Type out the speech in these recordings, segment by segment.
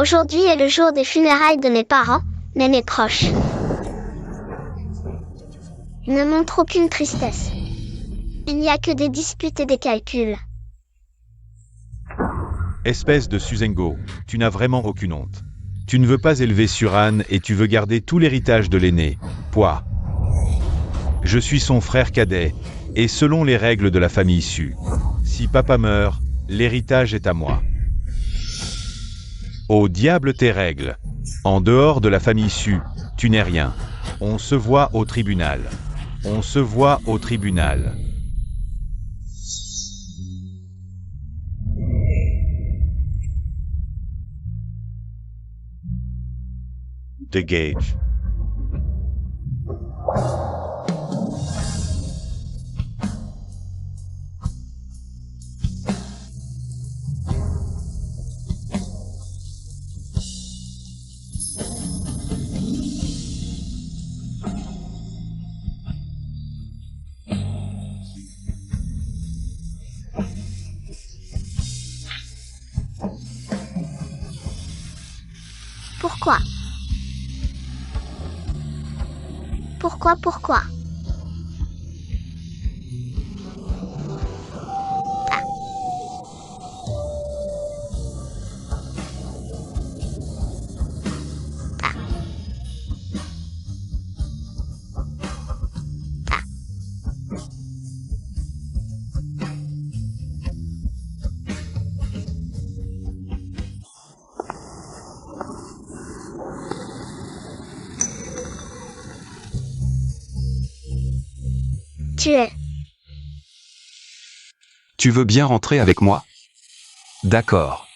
Aujourd'hui est le jour des funérailles de mes parents, mais mes proches ne montrent aucune tristesse. Il n'y a que des disputes et des calculs. Espèce de Suzengo, tu n'as vraiment aucune honte. Tu ne veux pas élever Suran et tu veux garder tout l'héritage de l'aîné. Poids. Je suis son frère cadet, et selon les règles de la famille Su, si papa meurt, l'héritage est à moi. Au diable tes règles. En dehors de la famille Su, tu n'es rien. On se voit au tribunal. On se voit au tribunal. Dégage. Pourquoi? Pourquoi? Tu veux bien rentrer avec moi? D'accord.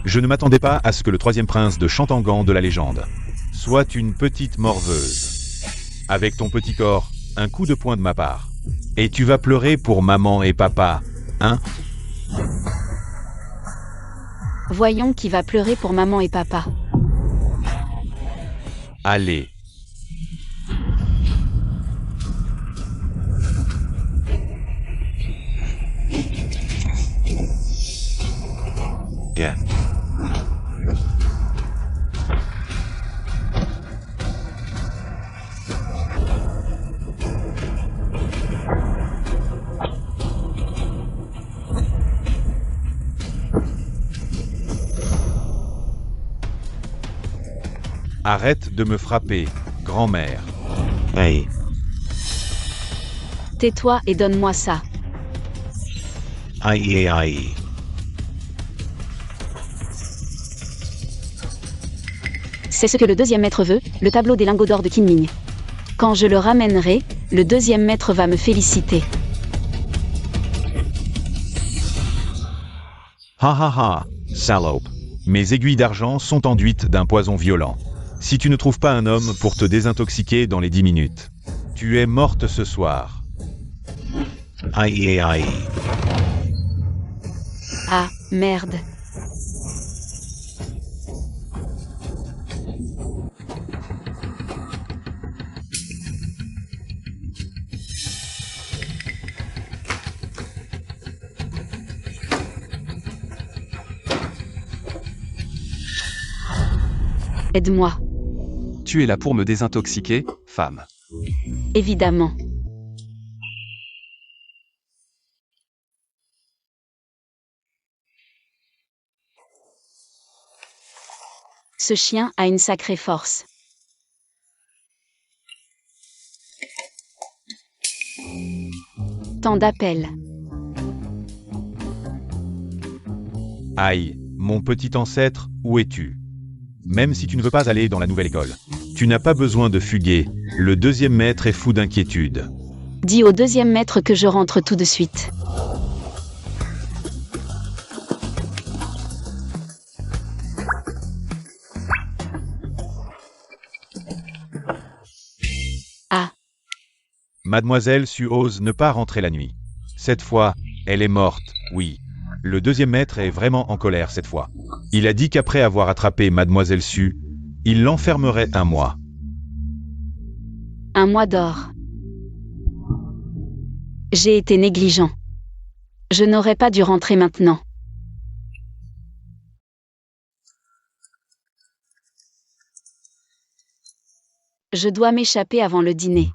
Je ne m'attendais pas à ce que le troisième prince de Chantangan de la légende soit une petite morveuse. Avec ton petit corps, un coup de poing de ma part. Et tu vas pleurer pour maman et papa, hein? Voyons qui va pleurer pour maman et papa. Allez. Yeah. Arrête de me frapper, grand-mère. Hey. Tais-toi et donne-moi ça. Aïe, aïe. C'est ce que le deuxième maître veut, le tableau des lingots d'or de Kinming. Quand je le ramènerai, le deuxième maître va me féliciter. Ha ha ha, salope. Mes aiguilles d'argent sont enduites d'un poison violent. Si tu ne trouves pas un homme pour te désintoxiquer dans les 10 minutes, tu es morte ce soir. Aïe aïe. Ah, merde. Aide-moi. Tu es là pour me désintoxiquer, femme. Évidemment. Ce chien a une sacrée force. Tant d'appels. Aïe, mon petit ancêtre, où es-tu? Même si tu ne veux pas aller dans la nouvelle école, tu n'as pas besoin de fuguer, le deuxième maître est fou d'inquiétude. Dis au deuxième maître que je rentre tout de suite. Ah. Mademoiselle Su ose ne pas rentrer la nuit. Cette fois, Elle est morte, oui. Le deuxième maître est vraiment en colère cette fois. Il a dit qu'après avoir attrapé Mademoiselle Su, il l'enfermerait un mois. Un mois d'or. J'ai été négligent. Je n'aurais pas dû rentrer maintenant. Je dois m'échapper avant le dîner.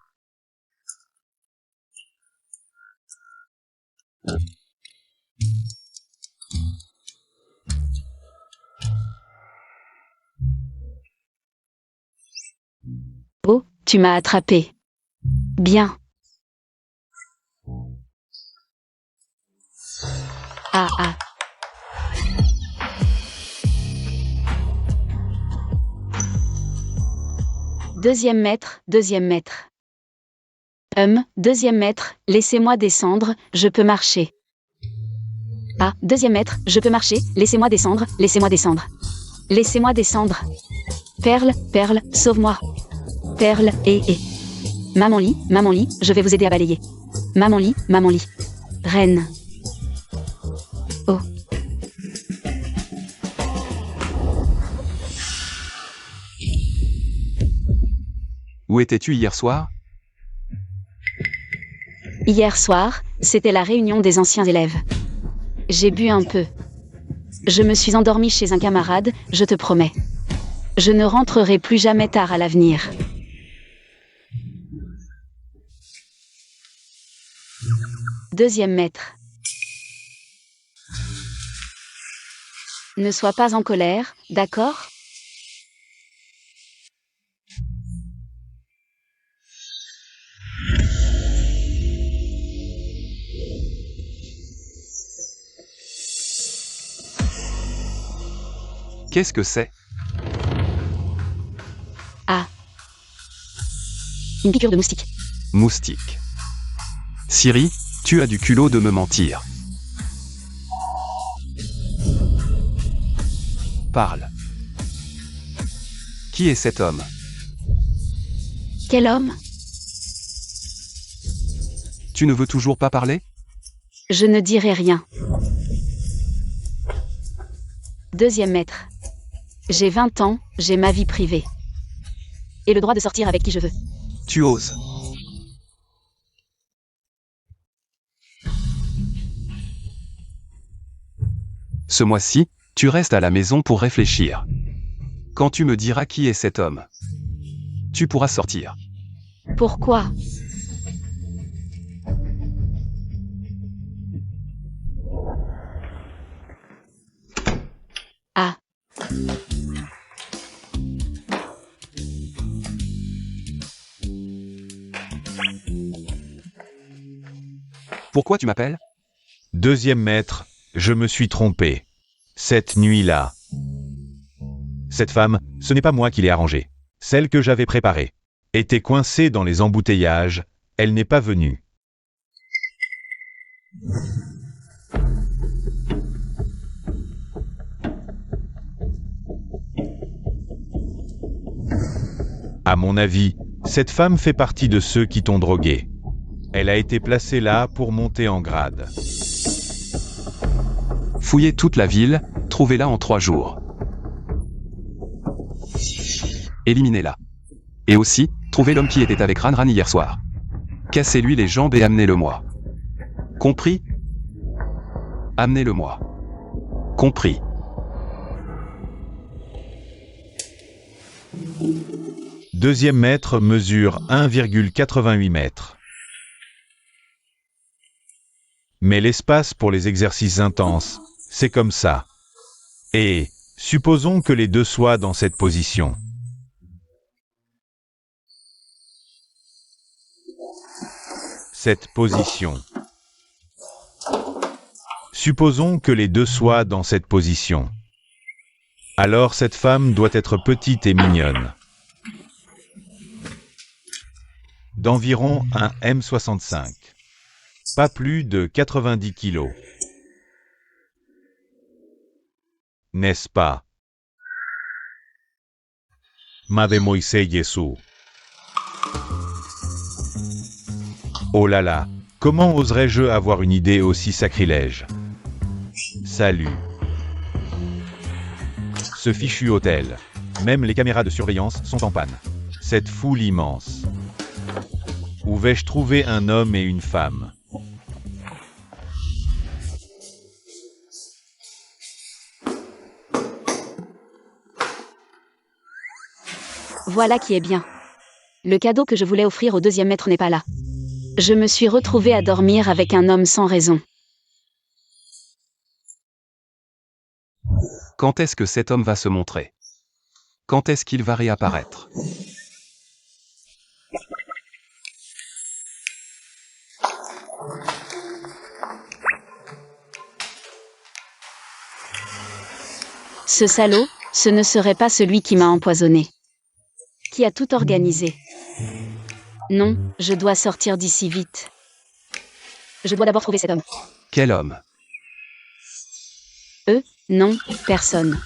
Oh, tu m'as attrapé. Bien. Ah ah. Deuxième maître, deuxième maître. Deuxième maître, laissez-moi descendre, je peux marcher. Ah, deuxième maître, je peux marcher, laissez-moi descendre, laissez-moi descendre. Laissez-moi descendre. Perle, Perle, sauve-moi. Perle, maman lit, je vais vous aider à balayer. Maman lit, Reine. Oh. Où étais-tu hier soir? Hier soir, c'était la réunion des anciens élèves. J'ai bu un peu. Je me suis endormie chez un camarade, je te promets. Je ne rentrerai plus jamais tard à l'avenir. Deuxième maître. Ne sois pas en colère, d'accord? Qu'est-ce que c'est? Ah. Une piqûre de moustique. Moustique. Siri, tu as du culot de me mentir. Parle. Qui est cet homme? Quel homme? Tu ne veux toujours pas parler? Je ne dirai rien. Deuxième maître. J'ai 20 ans, j'ai ma vie privée. Et le droit de sortir avec qui je veux. Tu oses. Ce mois-ci, tu restes à la maison pour réfléchir. Quand tu me diras qui est cet homme, tu pourras sortir. Pourquoi? Ah. Pourquoi tu m'appelles? Deuxième maître, je me suis trompé. Cette nuit-là. Cette femme, ce n'est pas moi qui l'ai arrangée. Celle que j'avais préparée. Était coincée dans les embouteillages, elle n'est pas venue. À mon avis, cette femme fait partie de ceux qui t'ont drogué. Elle a été placée là pour monter en grade. Fouillez toute la ville, trouvez-la en 3 jours. Éliminez-la. Et aussi, trouvez l'homme qui était avec Ran hier soir. Cassez-lui les jambes et amenez-le-moi. Compris? Amenez-le-moi. Compris. Deuxième maître mesure 1,88 mètres. Mais l'espace pour les exercices intenses, c'est comme ça. Et, supposons que les deux soient dans cette position. Cette position. Supposons que les deux soient dans cette position. Alors cette femme doit être petite et mignonne. D'environ un M65. Pas plus de 90 kilos. N'est-ce pas? Madre Moïse Jésus. Oh là là, Comment oserais-je avoir une idée aussi sacrilège? Salut. Ce fichu hôtel. Même les caméras de surveillance sont en panne. Cette foule immense. Où vais-je trouver un homme et une femme? Voilà qui est bien. Le cadeau que je voulais offrir au deuxième maître n'est pas là. Je me suis retrouvée à dormir avec un homme sans raison. Quand est-ce que cet homme va se montrer? Quand est-ce qu'il va réapparaître? Ce salaud, ce ne serait pas celui qui m'a empoisonné. Qui a tout organisé. Non, je dois sortir d'ici vite. Je dois d'abord trouver cet homme. Quel homme? Non, personne.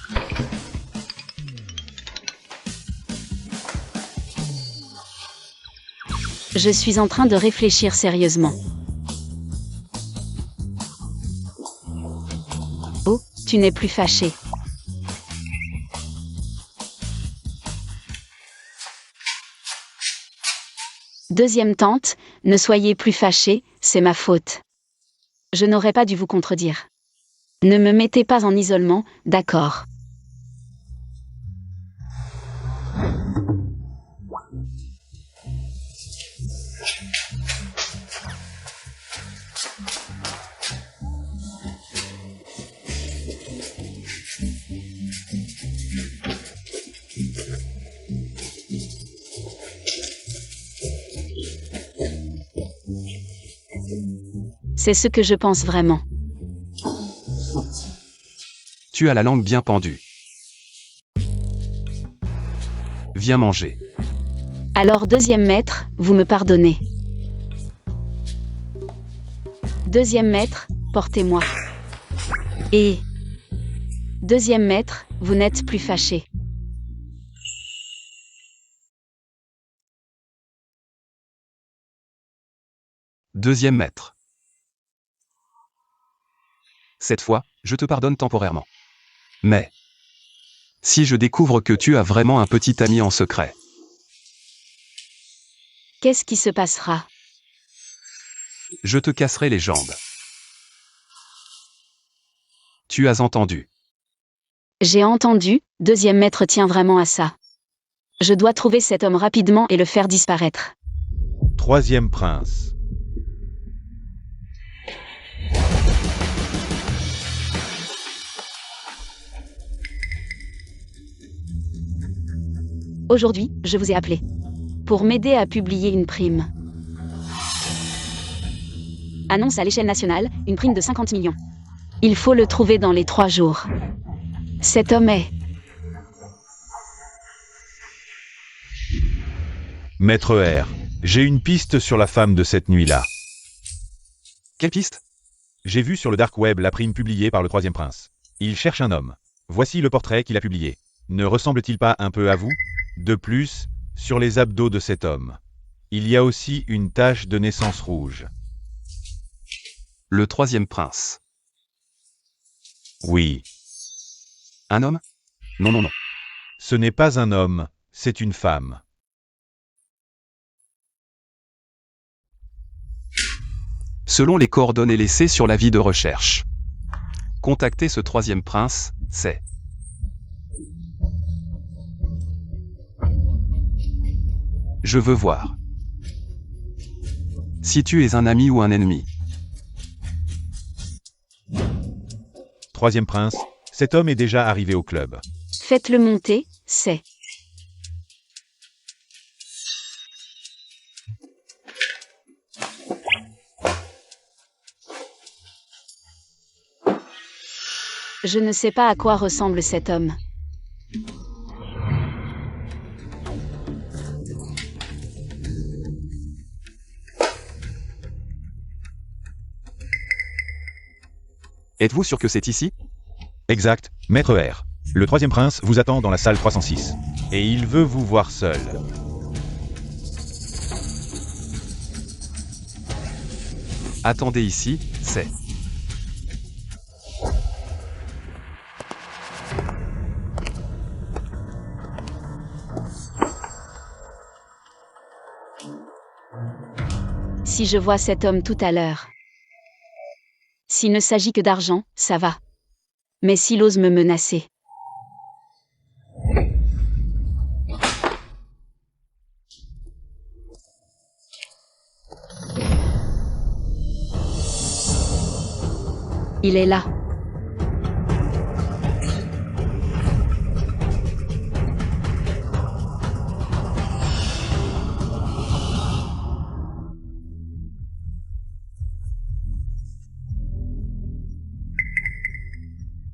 Je suis en train de réfléchir sérieusement. Oh, tu n'es plus fâché. Deuxième tante, ne soyez plus fâchés, c'est ma faute. Je n'aurais pas dû vous contredire. Ne me mettez pas en isolement, d'accord. C'est ce que je pense vraiment. Tu as la langue bien pendue. Viens manger. Alors deuxième maître, vous me pardonnez. Deuxième maître, portez-moi. Et... Deuxième maître, vous n'êtes plus fâché. Deuxième maître. Cette fois, je te pardonne temporairement. Mais... si je découvre que tu as vraiment un petit ami en secret, Qu'est-ce qui se passera? je te casserai les jambes. Tu as entendu. J'ai entendu, deuxième maître tient vraiment à ça. Je dois trouver cet homme rapidement et le faire disparaître. Troisième prince. Aujourd'hui, je vous ai appelé. Pour m'aider à publier une prime. Annonce à l'échelle nationale, une prime de 50 millions. Il faut le trouver dans les 3 jours. Cet homme est... Maître R, j'ai une piste sur la femme de cette nuit-là. Quelle piste? J'ai vu sur le dark web la prime publiée par le troisième prince. Il cherche un homme. Voici le portrait qu'il a publié. Ne ressemble-t-il pas un peu à vous? De plus, sur les abdos de cet homme, il y a aussi une tache de naissance rouge. Le troisième prince. Oui, Un homme? Non, non, non. ce n'est pas un homme, c'est une femme. Selon les coordonnées laissées sur l'avis de recherche. Contacter ce troisième prince, c'est... Je veux voir. Si tu es un ami ou un ennemi. Troisième prince, cet homme est déjà arrivé au club. Faites-le monter, c'est... Je ne sais pas à quoi ressemble cet homme. Êtes-vous sûr que c'est ici? Exact, Maître R. Le troisième prince vous attend dans la salle 306. Et il veut vous voir seul. Attendez ici, c'est... Si je vois cet homme tout à l'heure. S'il ne s'agit que d'argent, ça va. Mais s'il ose me menacer. Il est là.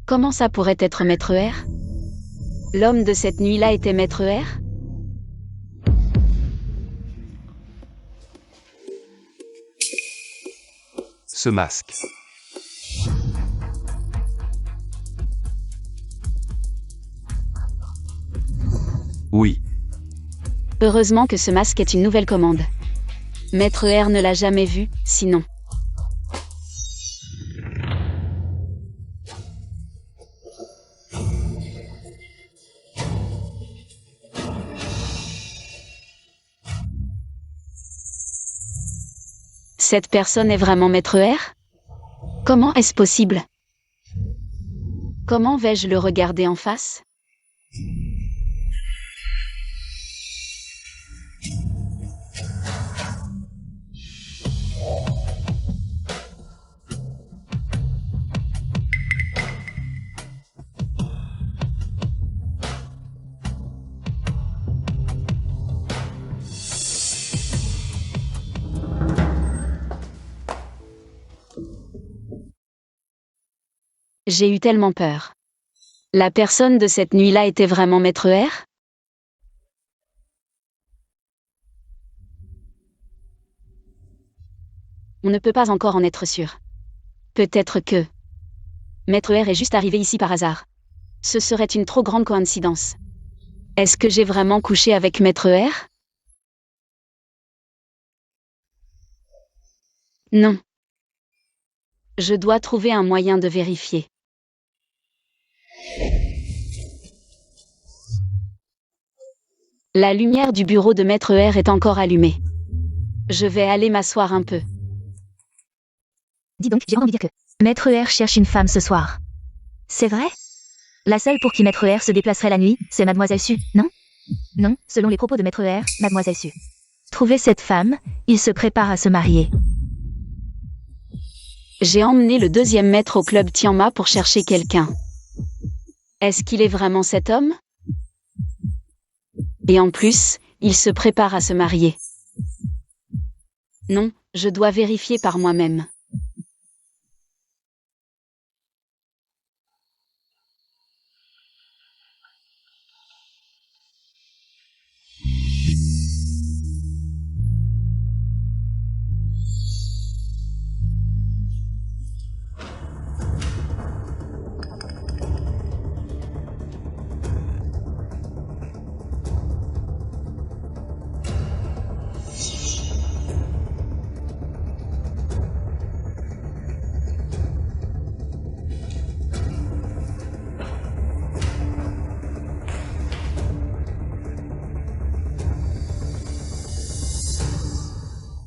Comment ça pourrait être Maître R? L'homme de cette nuit-là était Maître R? Ce masque. Oui, Heureusement que ce masque est une nouvelle commande. Maître R ne l'a jamais vu, sinon. Cette personne est vraiment Maître R? Comment est-ce possible? Comment vais-je le regarder en face? J'ai eu tellement peur. La personne de cette nuit-là était vraiment Maître R? On ne peut pas encore en être sûr. Peut-être que Maître R est juste arrivé ici par hasard. Ce serait une trop grande coïncidence. Est-ce que j'ai vraiment couché avec Maître R? Non. Je dois trouver un moyen de vérifier. La lumière du bureau de Maître R est encore allumée. Je vais aller m'asseoir un peu. Dis donc, j'ai envie de dire que Maître R cherche une femme ce soir. C'est vrai? La seule pour qui Maître R se déplacerait la nuit, c'est Mademoiselle Su, non? Non, selon les propos de Maître R, Mademoiselle Su. Trouver cette femme, il se prépare à se marier. J'ai emmené le deuxième maître au club Tianma pour chercher quelqu'un. Est-ce qu'il est vraiment cet homme? Et en plus, il se prépare à se marier. Non, je dois vérifier par moi-même.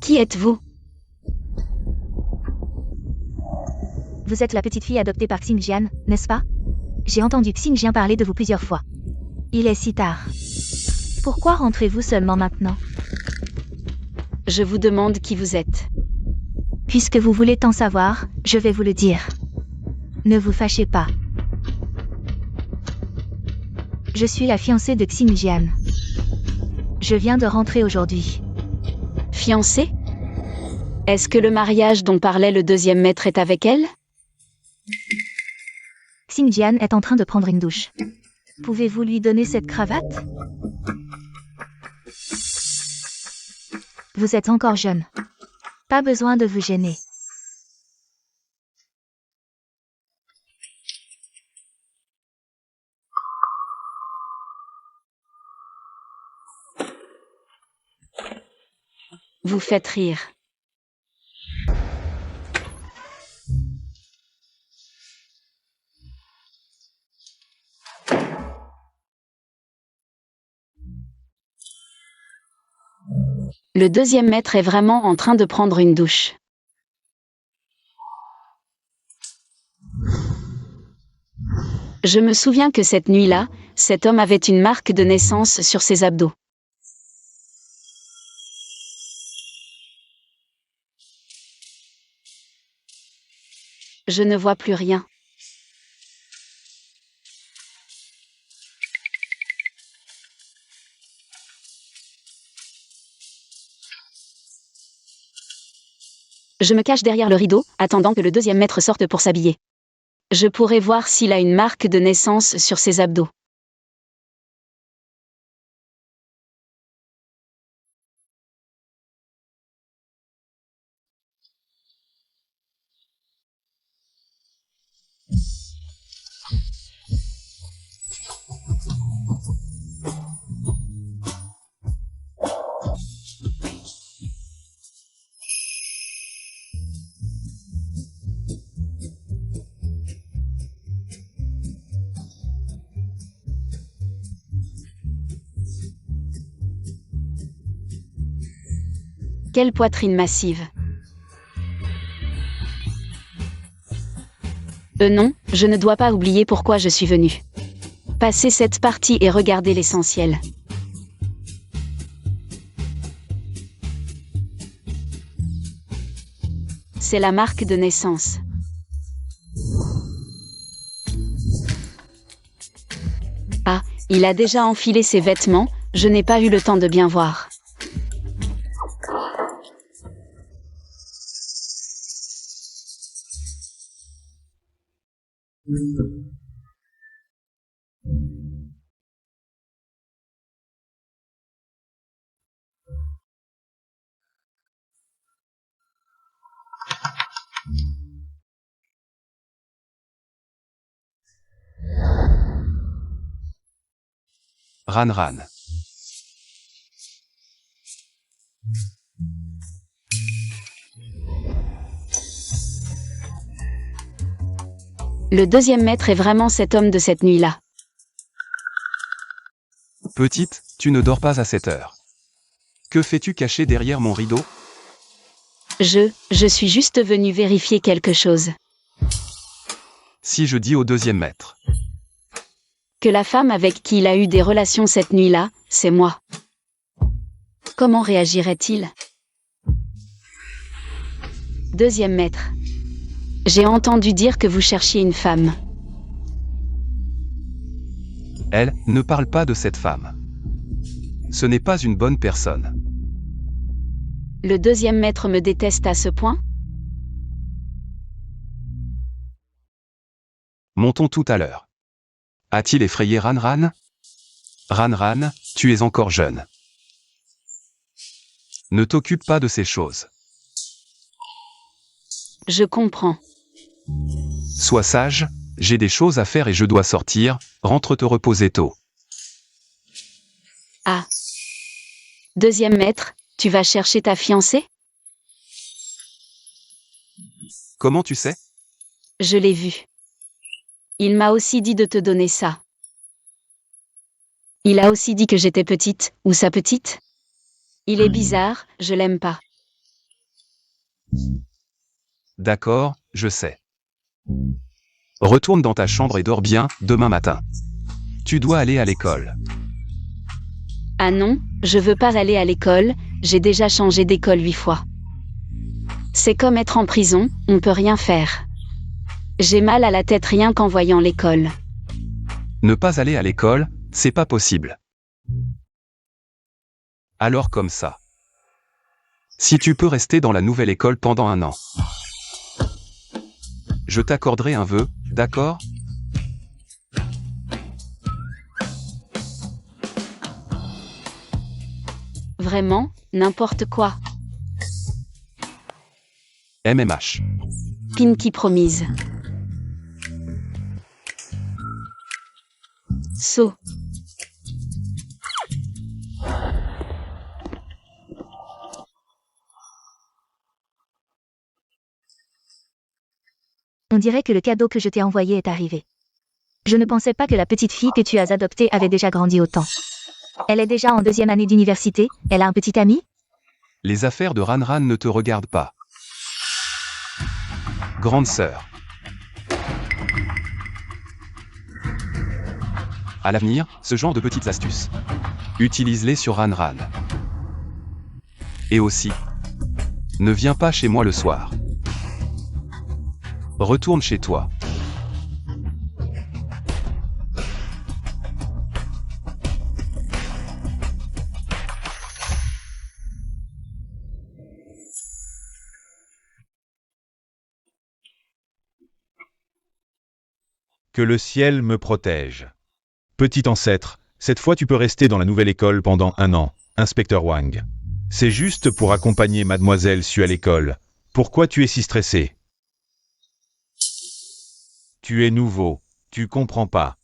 Qui êtes-vous? Vous êtes la petite fille adoptée par Xingjian, n'est-ce pas? J'ai entendu Xingjian parler de vous plusieurs fois. Il est si tard. Pourquoi rentrez-vous seulement maintenant? Je vous demande qui vous êtes. Puisque vous voulez tant savoir, je vais vous le dire. Ne vous fâchez pas. Je suis la fiancée de Xingjian. Je viens de rentrer aujourd'hui. Fiancée? Est-ce que le mariage dont parlait le deuxième maître est avec elle? Xingjian est en train de prendre une douche. Pouvez-vous lui donner cette cravate? Vous êtes encore jeune. Pas besoin de vous gêner. Vous faites rire. Le deuxième maître est vraiment en train de prendre une douche. Je me souviens que cette nuit-là, cet homme avait une marque de naissance sur ses abdos. Je ne vois plus rien. Je me cache derrière le rideau, attendant que le deuxième maître sorte pour s'habiller. Je pourrais voir s'il a une marque de naissance sur ses abdos. Quelle poitrine massive. Non, je ne dois pas oublier pourquoi je suis venu. Passer cette partie et regarder l'essentiel. C'est la marque de naissance. Ah, il a déjà enfilé ses vêtements, je n'ai pas eu le temps de bien voir. Ran. Le deuxième maître est vraiment cet homme de cette nuit-là. Petite, tu ne dors pas à cette heure. Que fais-tu caché derrière mon rideau? Je suis juste venu vérifier quelque chose. Si je dis au deuxième maître Que la femme avec qui il a eu des relations cette nuit-là, c'est moi. Comment réagirait-il? Deuxième maître. J'ai entendu dire que vous cherchiez une femme. Elle, ne parle pas de cette femme. Ce n'est pas une bonne personne. Le deuxième maître me déteste à ce point? Montons tout à l'heure. A-t-il effrayé Ran? Ran, tu es encore jeune. Ne t'occupe pas de ces choses. Je comprends. Sois sage, j'ai des choses à faire et je dois sortir, rentre te reposer tôt. Ah. Deuxième maître, tu vas chercher ta fiancée? Comment tu sais? Je l'ai vu. Il m'a aussi dit de te donner ça. Il a aussi dit que j'étais petite, ou sa petite? Il est bizarre, je l'aime pas. D'accord, je sais. Retourne dans ta chambre et dors bien, demain matin. Tu dois aller à l'école. Ah non, je veux pas aller à l'école, j'ai déjà changé d'école 8 fois. C'est comme être en prison, on peut rien faire. J'ai mal à la tête rien qu'en voyant l'école. Ne pas aller à l'école, c'est pas possible. Alors comme ça. Si tu peux rester dans la nouvelle école pendant 1 an. Je t'accorderai un vœu, d'accord? Vraiment, n'importe quoi. MMH. Pinky promise. So. On dirait que le cadeau que je t'ai envoyé est arrivé. Je ne pensais pas que la petite fille que tu as adoptée avait déjà grandi autant. Elle est déjà en 2e année d'université, elle a un petit ami? Les affaires de Ranran ne te regardent pas. Grande sœur. À l'avenir, ce genre de petites astuces. Utilise-les sur Ranran. Et aussi, ne viens pas chez moi le soir. Retourne chez toi. Que le ciel me protège. Petit ancêtre, cette fois tu peux rester dans la nouvelle école pendant 1 an, inspecteur Wang. C'est juste pour accompagner mademoiselle Su à l'école. Pourquoi tu es si stressé? Tu es nouveau, tu comprends pas.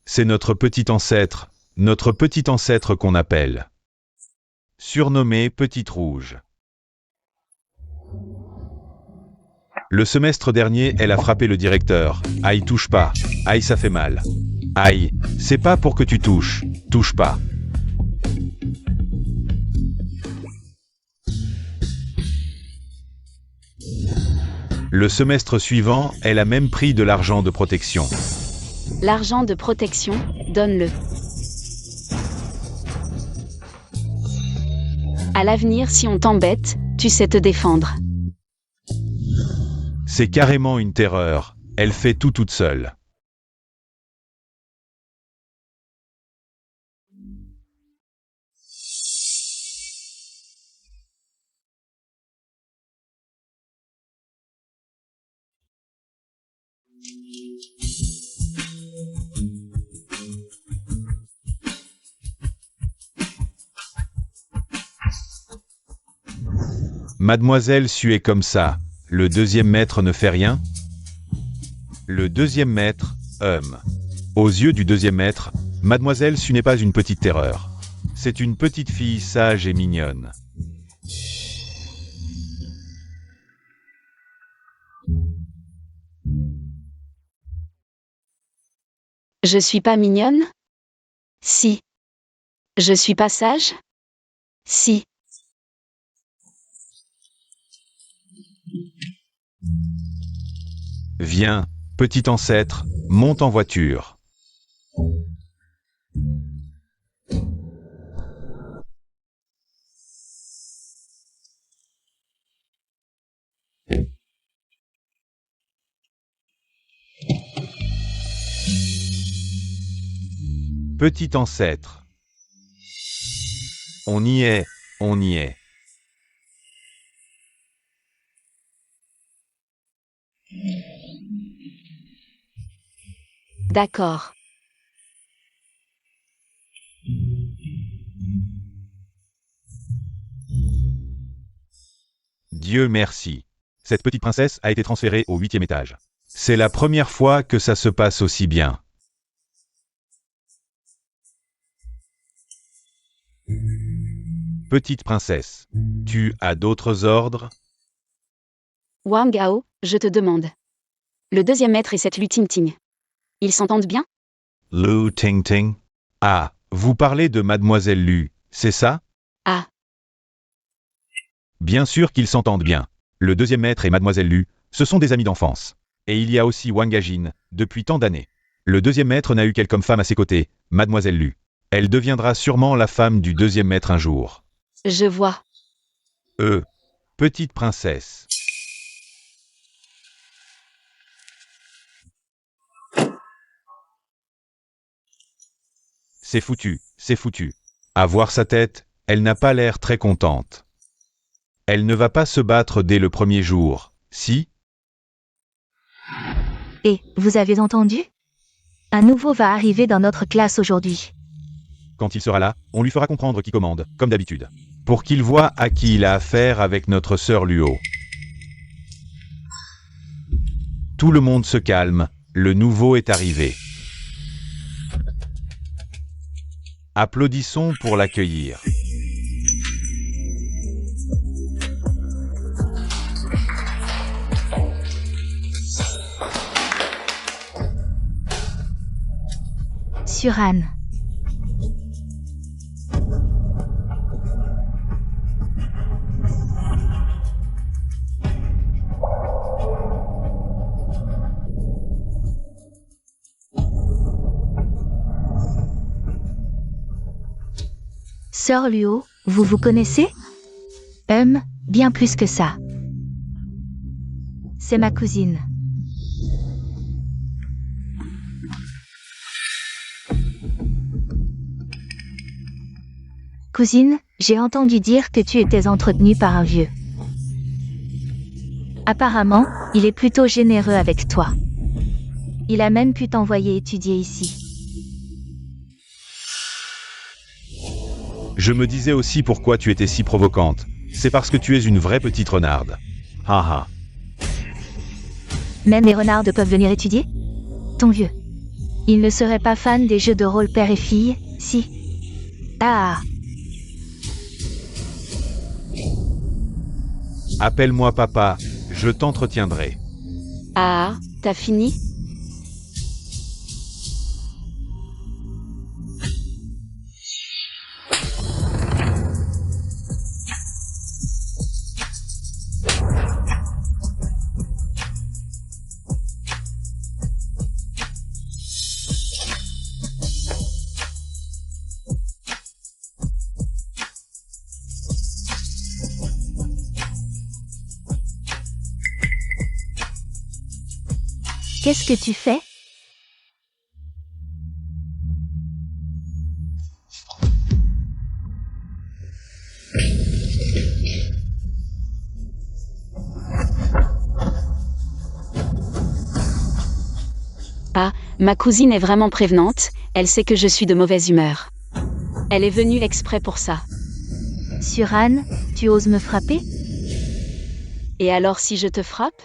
C'est notre petit ancêtre qu'on appelle. Surnommé Petite Rouge. Le semestre dernier, elle a frappé le directeur. Aïe, touche pas. Aïe, ça fait mal. Aïe, c'est pas pour que tu touches. Touche pas. Le semestre suivant, elle a même pris de l'argent de protection. L'argent de protection, donne-le. À l'avenir, si on t'embête, tu sais te défendre. C'est carrément une terreur. Elle fait tout toute seule. Mademoiselle Su est comme ça. Le deuxième maître ne fait rien? Le deuxième maître, Aux yeux du deuxième maître, Mademoiselle Su n'est pas une petite terreur. C'est une petite fille sage et mignonne. Je suis pas mignonne? Si. Je suis pas sage? Si. Viens, petit ancêtre, monte en voiture. Petit ancêtre. On y est, on y est. D'accord. Dieu merci. Cette petite princesse a été transférée au 8e étage. C'est la première fois que ça se passe aussi bien. Petite princesse, tu as d'autres ordres? Wang Gao, je te demande. Le deuxième maître et cette Lu Tingting. Ils s'entendent bien? Lu Tingting? Ah, vous parlez de Mademoiselle Lu, c'est ça? Ah. Bien sûr qu'ils s'entendent bien. Le deuxième maître et Mademoiselle Lu, ce sont des amis d'enfance. Et il y a aussi Wang Gajin, depuis tant d'années. Le deuxième maître n'a eu qu'elle comme femme à ses côtés, Mademoiselle Lu. Elle deviendra sûrement la femme du deuxième maître un jour. Je vois. Petite princesse. C'est foutu, c'est foutu. À voir sa tête, elle n'a pas l'air très contente. Elle ne va pas se battre dès le premier jour, si? Et, vous avez entendu? Un nouveau va arriver dans notre classe aujourd'hui. Quand il sera là, on lui fera comprendre qui commande, comme d'habitude. Pour qu'il voie à qui il a affaire avec notre sœur Luo. Tout le monde se calme, le nouveau est arrivé. Applaudissons pour l'accueillir. Suran. Sœur Luo, vous vous connaissez? Bien plus que ça. C'est ma cousine. Cousine, j'ai entendu dire que tu étais entretenue par un vieux. Apparemment, il est plutôt généreux avec toi. Il a même pu t'envoyer étudier ici. Je me disais aussi pourquoi tu étais si provocante. C'est parce que tu es une vraie petite renarde. Haha. Même les renardes peuvent venir étudier? Ton vieux. Il ne serait pas fan des jeux de rôle père et fille, si? Ah. Appelle-moi papa, je t'entretiendrai. Ah, t'as fini? Qu'est-ce que tu fais? Ah, ma cousine est vraiment prévenante, elle sait que je suis de mauvaise humeur. Elle est venue exprès pour ça. Suran, tu oses me frapper? Et alors si je te frappe?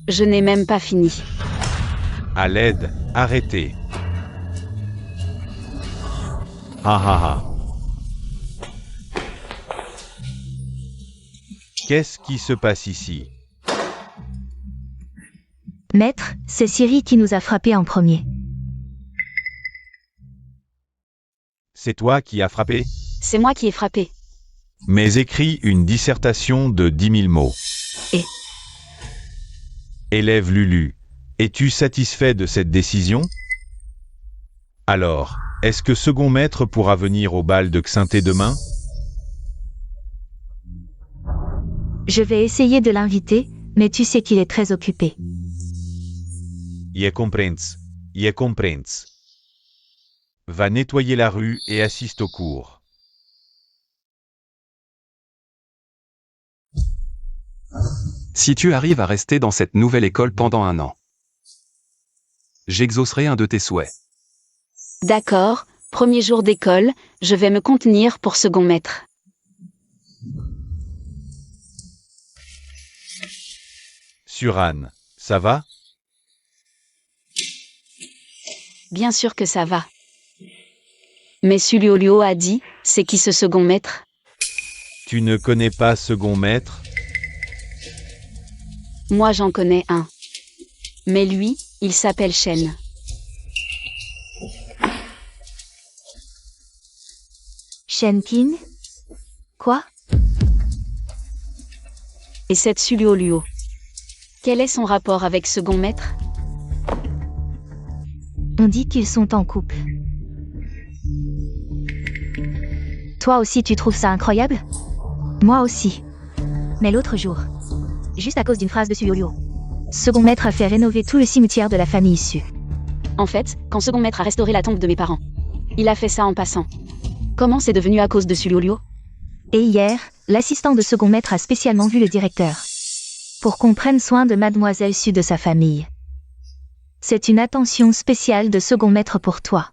Je n'ai même pas fini. À l'aide, arrêtez. Ha ha ha. Qu'est-ce qui se passe ici? Maître, c'est Siri qui nous a frappés en premier. C'est toi qui as frappé? C'est moi qui ai frappé. Mais écris une dissertation de 10 000 mots. Et Élève Lulu, es-tu satisfait de cette décision? Alors, est-ce que second maître pourra venir au bal de Xinté demain? Je vais essayer de l'inviter, mais tu sais qu'il est très occupé. Je comprends. Va nettoyer la rue et assiste au cours. Si tu arrives à rester dans cette nouvelle école pendant 1 an, j'exaucerai un de tes souhaits. d'accord, premier jour d'école, je vais me contenir pour second maître. Suran, ça va? Bien sûr que ça va. Mais Sulio a dit, c'est qui ce second maître? Tu ne connais pas second maître? Moi j'en connais un. Mais lui, il s'appelle Shen. Shenkin? Quoi? Et cette Sulio. Quel est son rapport avec second maître? On dit qu'ils sont en couple. Toi aussi tu trouves ça incroyable? Moi aussi. Mais l'autre jour, juste à cause d'une phrase de Sulio, second maître a fait rénover tout le cimetière de la famille issue. En fait, quand second maître a restauré la tombe de mes parents, il a fait ça en passant. Comment c'est devenu à cause de Sulio? Et hier, l'assistant de second maître a spécialement vu le directeur. Pour qu'on prenne soin de mademoiselle Su de sa famille. C'est une attention spéciale de second maître pour toi.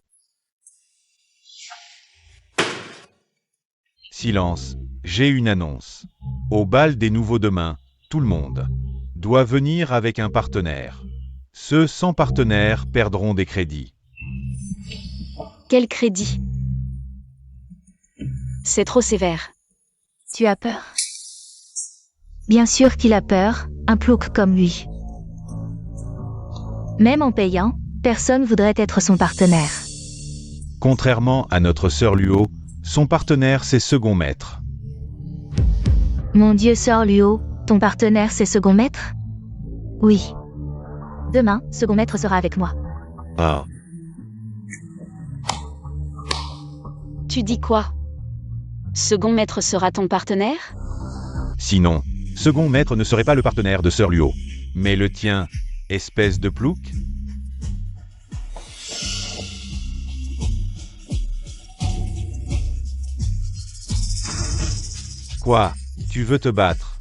Silence, j'ai une annonce. Au bal des nouveaux demain, tout le monde doit venir avec un partenaire. Ceux sans partenaire perdront des crédits. Quel crédit? C'est trop sévère. Tu as peur? Bien sûr qu'il a peur, un plouc comme lui. Même en payant, personne voudrait être son partenaire. Contrairement à notre sœur Luo, son partenaire c'est second maître. Mon Dieu, Sœur Luo, ton partenaire c'est second maître? Oui. Demain, second maître sera avec moi. Ah. Tu dis quoi? Second maître sera ton partenaire? Sinon, second maître ne serait pas le partenaire de Sœur Luo. Mais le tien, espèce de plouc? Quoi? Tu veux te battre?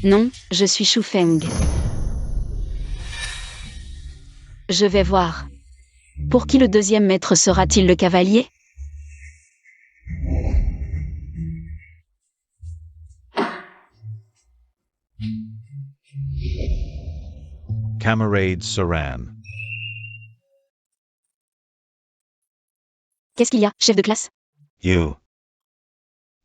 Non, je suis Shu Feng. Je vais voir. Pour qui le deuxième maître sera-t-il le cavalier? Camarade Soran. Qu'est-ce qu'il y a, chef de classe? You.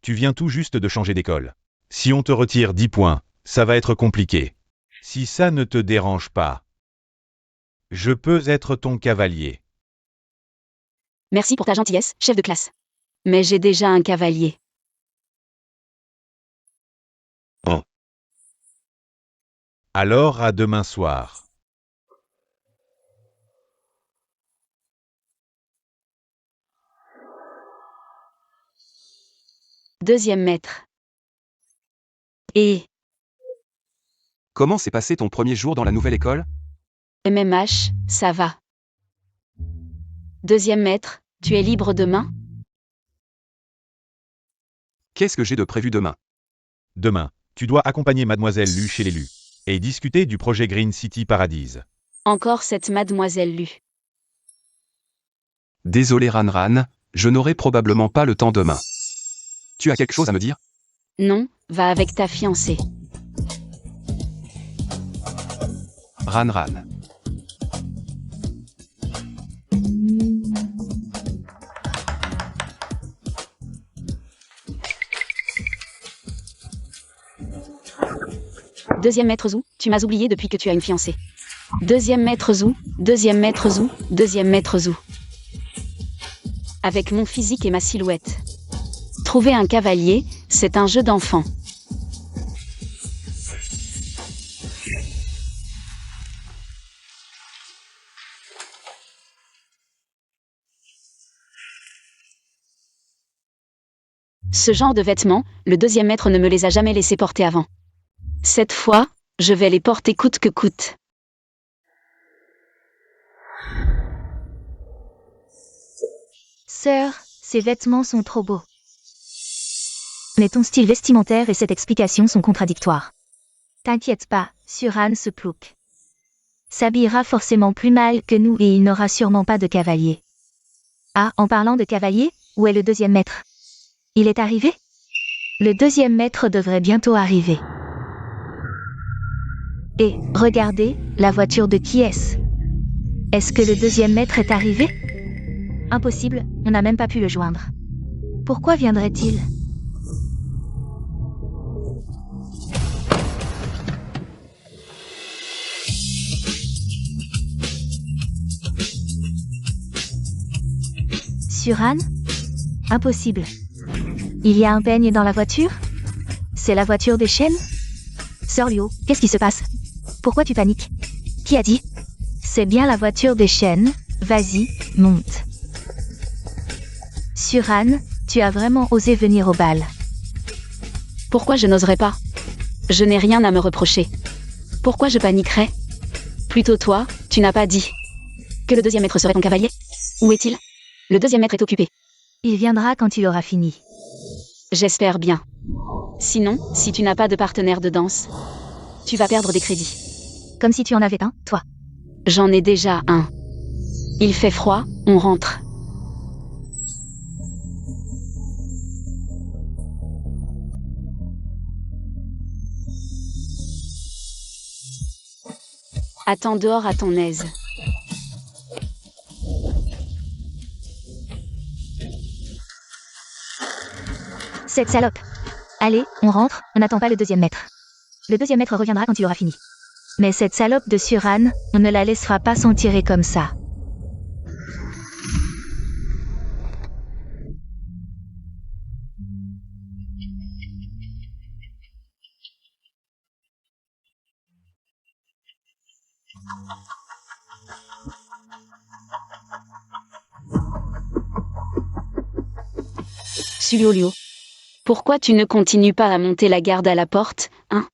Tu viens tout juste de changer d'école. Si on te retire 10 points, ça va être compliqué. Si ça ne te dérange pas, je peux être ton cavalier. Merci pour ta gentillesse, chef de classe. Mais j'ai déjà un cavalier. Alors à demain soir. Deuxième maître. Et Comment s'est passé ton premier jour dans la nouvelle école? MMH, ça va. Deuxième maître, tu es libre demain? Qu'est-ce que j'ai de prévu demain? Demain, tu dois accompagner Mademoiselle Lu chez l'élu et discuter du projet Green City Paradise. Encore cette mademoiselle Lu. Désolé Ran, je n'aurai probablement pas le temps demain. Tu as quelque chose à me dire? Non, va avec ta fiancée. Ran. Deuxième maître Zhu, tu m'as oublié depuis que tu as une fiancée. Deuxième maître Zhu, deuxième maître Zhu, deuxième maître Zhu. Avec mon physique et ma silhouette. Trouver un cavalier, c'est un jeu d'enfant. Ce genre de vêtements, le deuxième maître ne me les a jamais laissés porter avant. Cette fois, je vais les porter coûte que coûte. Sœur, ces vêtements sont trop beaux. Mais ton style vestimentaire et cette explication sont contradictoires. T'inquiète pas, Suran se plouque. S'habillera forcément plus mal que nous et il n'aura sûrement pas de cavalier. Ah, en parlant de cavalier, où est le deuxième maître? Il est arrivé? Le deuxième maître devrait bientôt arriver. Et, regardez, la voiture de qui est-ce? Est-ce que le deuxième maître est arrivé? Impossible, on n'a même pas pu le joindre. Pourquoi viendrait-il? Suran? Impossible. Il y a un peigne dans la voiture? C'est la voiture des chênes? Sœur Luo, qu'est-ce qui se passe? Pourquoi tu paniques? Qui a dit? C'est bien la voiture des chênes, vas-y, monte. Suran, tu as vraiment osé venir au bal. Pourquoi je n'oserais pas? Je n'ai rien à me reprocher. Pourquoi je paniquerais? Plutôt toi, tu n'as pas dit que le deuxième maître serait ton cavalier? Où est-il? Le deuxième maître est occupé. Il viendra quand il aura fini. J'espère bien. Sinon, si tu n'as pas de partenaire de danse, tu vas perdre des crédits. Comme si tu en avais un, toi. J'en ai déjà un. Il fait froid, on rentre. Attends dehors à ton aise. Cette salope. Allez, on rentre, on n'attend pas le deuxième maître. Le deuxième maître reviendra quand il aura fini. Mais cette salope de Suran, on ne la laissera pas s'en tirer comme ça. Sulio, pourquoi tu ne continues pas à monter la garde à la porte, hein?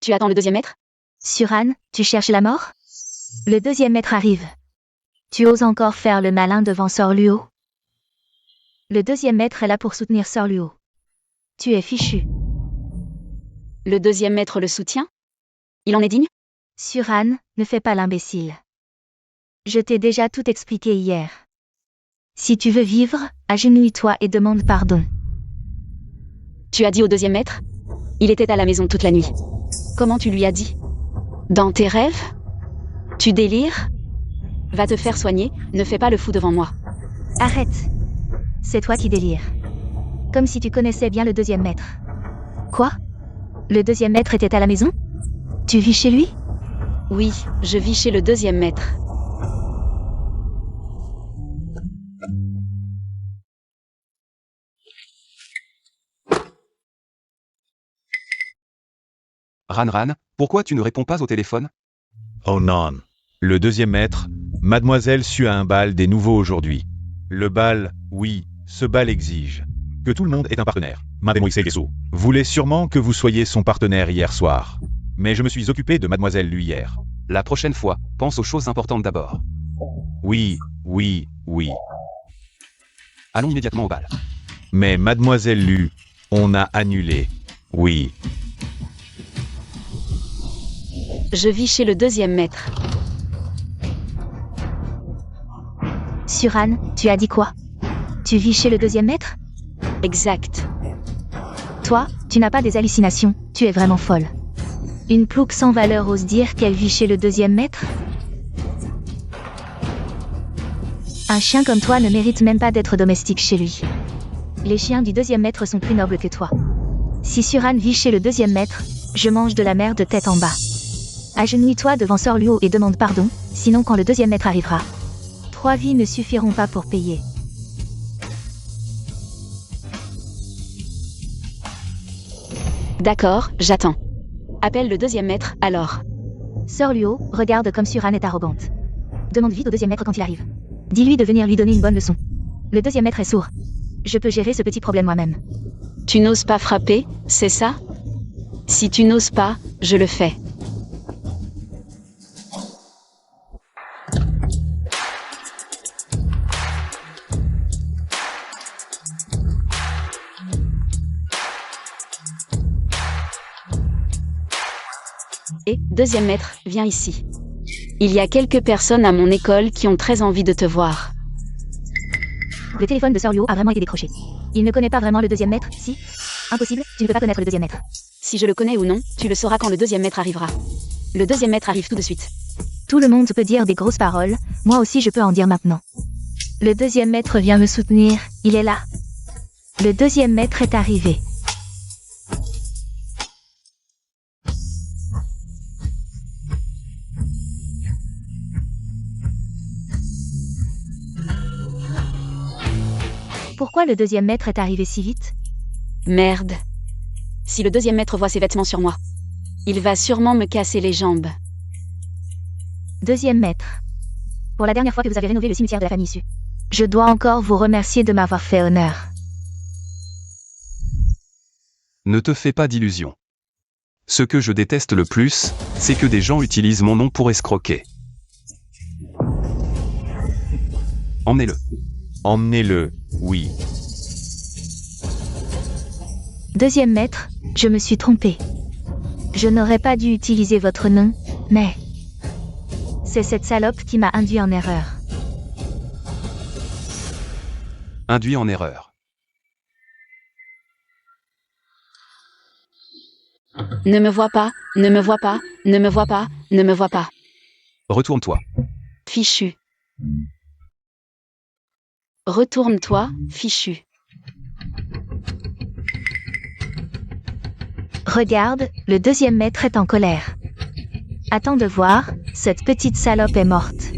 Tu attends le deuxième maître? Suran, tu cherches la mort? Le deuxième maître arrive. Tu oses encore faire le malin devant Sor Luo? Le deuxième maître est là pour soutenir Sor Luo. Tu es fichu. Le deuxième maître le soutient? Il en est digne? Suran, ne fais pas l'imbécile. Je t'ai déjà tout expliqué hier. Si tu veux vivre, agenouille-toi et demande pardon. Tu as dit au deuxième maître? Il était à la maison toute la nuit. Comment tu lui as dit? Dans tes rêves? Tu délires? Va te faire soigner, ne fais pas le fou devant moi. Arrête. C'est toi qui délires. Comme si tu connaissais bien le deuxième maître. Quoi? Le deuxième maître était à la maison? Tu vis chez lui? Oui, je vis chez le deuxième maître. Ran, pourquoi tu ne réponds pas au téléphone? Oh non. Le deuxième maître, Mademoiselle Su a un bal des nouveaux aujourd'hui. Le bal, oui, ce bal exige que tout le monde ait un partenaire. Mademoiselle Gesso voulait sûrement que vous soyez son partenaire hier soir. Mais je me suis occupé de Mademoiselle Lu hier. La prochaine fois, pense aux choses importantes d'abord. Oui. Allons immédiatement au bal. Mais Mademoiselle Lu, on a annulé. Oui. Je vis chez le deuxième maître. Suran, tu as dit quoi? Tu vis chez le deuxième maître? Exact. Toi, tu n'as pas des hallucinations, tu es vraiment folle. Une plouc sans valeur ose dire qu'elle vit chez le deuxième maître? Un chien comme toi ne mérite même pas d'être domestique chez lui. Les chiens du deuxième maître sont plus nobles que toi. Si Suran vit chez le deuxième maître, je mange de la merde tête en bas. Agenouille-toi devant Sor Luo et demande pardon, sinon quand le deuxième maître arrivera, 3 vies ne suffiront pas pour payer. D'accord, j'attends. Appelle le deuxième maître, alors. Sor Luo, regarde comme Suran est arrogante. Demande vite au deuxième maître quand il arrive. Dis-lui de venir lui donner une bonne leçon. Le deuxième maître est sourd. Je peux gérer ce petit problème moi-même. Tu n'oses pas frapper, c'est ça? Si tu n'oses pas, je le fais. Et, deuxième maître, viens ici. Il y a quelques personnes à mon école qui ont très envie de te voir. Le téléphone de Sor Luo a vraiment été décroché. Il ne connaît pas vraiment le deuxième maître, si? Impossible, tu ne peux pas connaître le deuxième maître. Si je le connais ou non, tu le sauras quand le deuxième maître arrivera. Le deuxième maître arrive tout de suite. Tout le monde peut dire des grosses paroles, moi aussi je peux en dire maintenant. Le deuxième maître vient me soutenir, il est là. Le deuxième maître est arrivé. Pourquoi le deuxième maître est arrivé si vite? Merde. Si le deuxième maître voit ses vêtements sur moi, il va sûrement me casser les jambes. Deuxième maître. Pour la dernière fois que vous avez rénové le cimetière de la famille Su. Je dois encore vous remercier de m'avoir fait honneur. Ne te fais pas d'illusions. Ce que je déteste le plus, c'est que des gens utilisent mon nom pour escroquer. Emmenez-le. Emmenez-le, oui. Deuxième maître, je me suis trompé. Je n'aurais pas dû utiliser votre nom, mais... c'est cette salope qui m'a induit en erreur. Induit en erreur. Ne me vois pas, ne me vois pas, ne me vois pas, ne me vois pas. Retourne-toi. Fichu. Retourne-toi, fichu. Regarde, le deuxième maître est en colère. Attends de voir, cette petite salope est morte.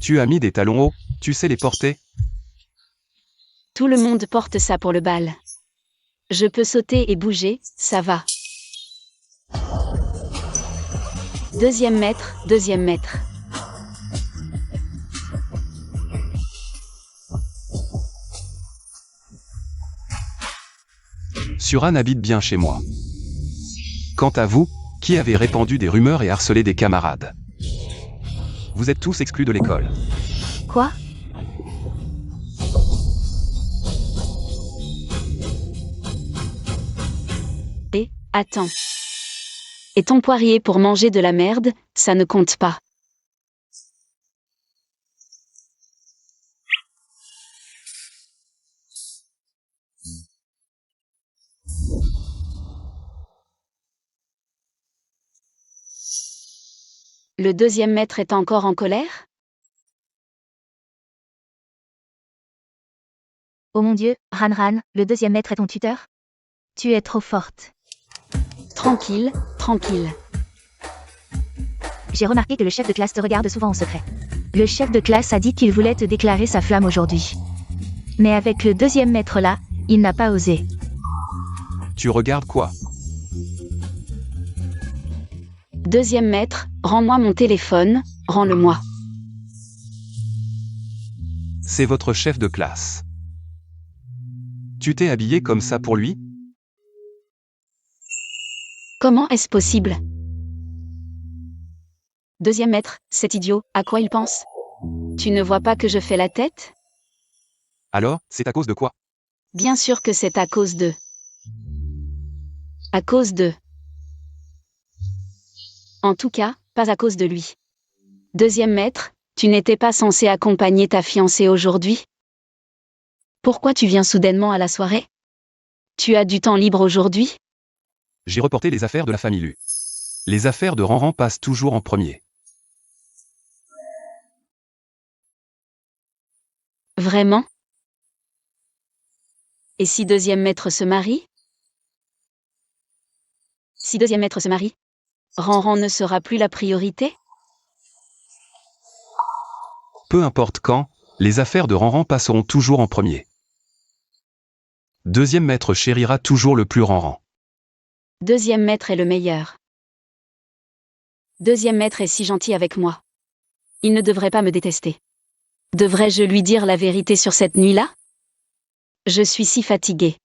Tu as mis des talons hauts, tu sais les porter? Tout le monde porte ça pour le bal. Je peux sauter et bouger, ça va. Deuxième maître, deuxième maître. Suran habite bien chez moi. Quant à vous, qui avez répandu des rumeurs et harcelé des camarades? Vous êtes tous exclus de l'école. Quoi? Et, attends. Et ton poirier pour manger de la merde, ça ne compte pas. Le deuxième maître est encore en colère? Oh mon Dieu, Ran, le deuxième maître est ton tuteur? Tu es trop forte. Tranquille, tranquille. J'ai remarqué que le chef de classe te regarde souvent en secret. Le chef de classe a dit qu'il voulait te déclarer sa flamme aujourd'hui. Mais avec le deuxième maître là, il n'a pas osé. Tu regardes quoi? Deuxième maître, rends-moi mon téléphone, rends-le-moi. C'est votre chef de classe. Tu t'es habillé comme ça pour lui? Comment est-ce possible? Deuxième maître, cet idiot, à quoi il pense? Tu ne vois pas que je fais la tête? Alors, c'est à cause de quoi? Bien sûr que c'est à cause de... À cause de... En tout cas, pas à cause de lui. Deuxième maître, tu n'étais pas censé accompagner ta fiancée aujourd'hui? Pourquoi tu viens soudainement à la soirée? Tu as du temps libre aujourd'hui? J'ai reporté les affaires de la famille Lu. Les affaires de Ranran passent toujours en premier. Vraiment? Et si deuxième maître se marie? Si deuxième maître se marie, Ranran ne sera plus la priorité? Peu importe quand, les affaires de Ranran passeront toujours en premier. Deuxième maître chérira toujours le plus Ranran. Deuxième maître est le meilleur. Deuxième maître est si gentil avec moi. Il ne devrait pas me détester. Devrais-je lui dire la vérité sur cette nuit-là? Je suis si fatiguée.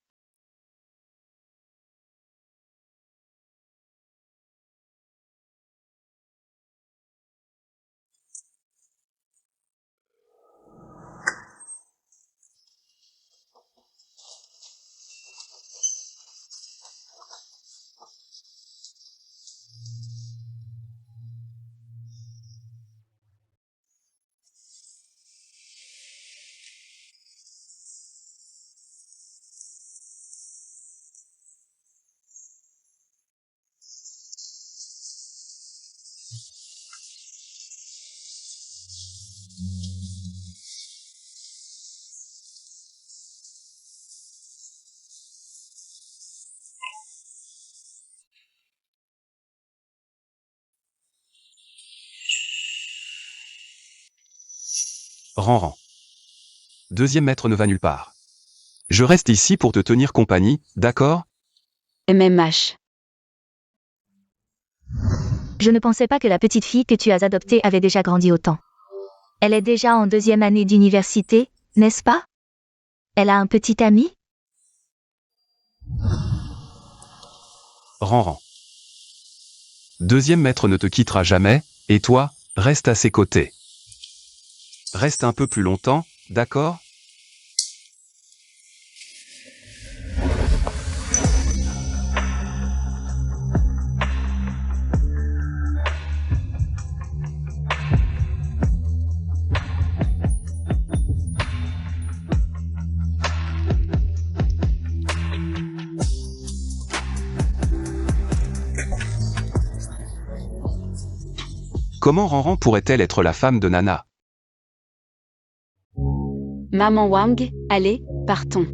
Ranran. Deuxième maître ne va nulle part. Je reste ici pour te tenir compagnie, d'accord? MMH. Je ne pensais pas que la petite fille que tu as adoptée avait déjà grandi autant. Elle est déjà en deuxième année d'université, n'est-ce pas? Elle a un petit ami? Ranran. Deuxième maître ne te quittera jamais, et toi, reste à ses côtés. Reste un peu plus longtemps, d'accord? Comment Ranran pourrait-elle être la femme de Nana? Maman Wang, allez, partons.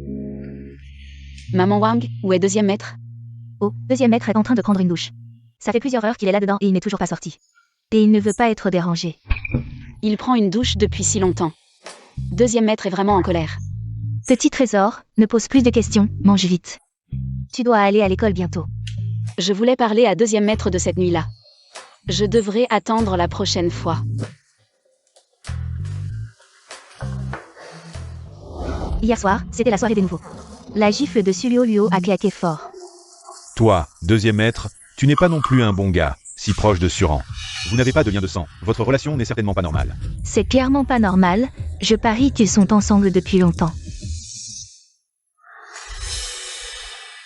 Maman Wang, où est deuxième maître? Oh, deuxième maître est en train de prendre une douche. Ça fait plusieurs heures qu'il est là-dedans et il n'est toujours pas sorti. Et il ne veut pas être dérangé. Il prend une douche depuis si longtemps. Deuxième maître est vraiment en colère. Petit trésor, ne pose plus de questions, mange vite. Tu dois aller à l'école bientôt. Je voulais parler à deuxième maître de cette nuit-là. Je devrais attendre la prochaine fois. Hier soir, c'était la soirée des nouveaux. La gifle de Sulio Luo a claqué fort. Toi, deuxième maître, tu n'es pas non plus un bon gars, si proche de Suran. Vous n'avez pas de lien de sang. Votre relation n'est certainement pas normale. C'est clairement pas normal, je parie qu'ils sont ensemble depuis longtemps.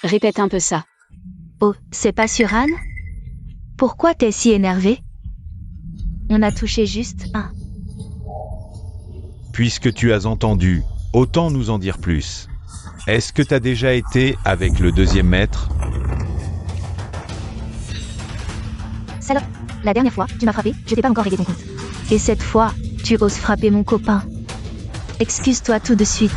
Répète un peu ça. Oh, c'est pas Suran? Pourquoi t'es si énervé? On a touché juste un. Puisque tu as entendu, autant nous en dire plus. Est-ce que t'as déjà été avec le deuxième maître? Salope, la dernière fois, tu m'as frappé, je t'ai pas encore réglé ton compte. Et cette fois, tu oses frapper mon copain. Excuse-toi tout de suite.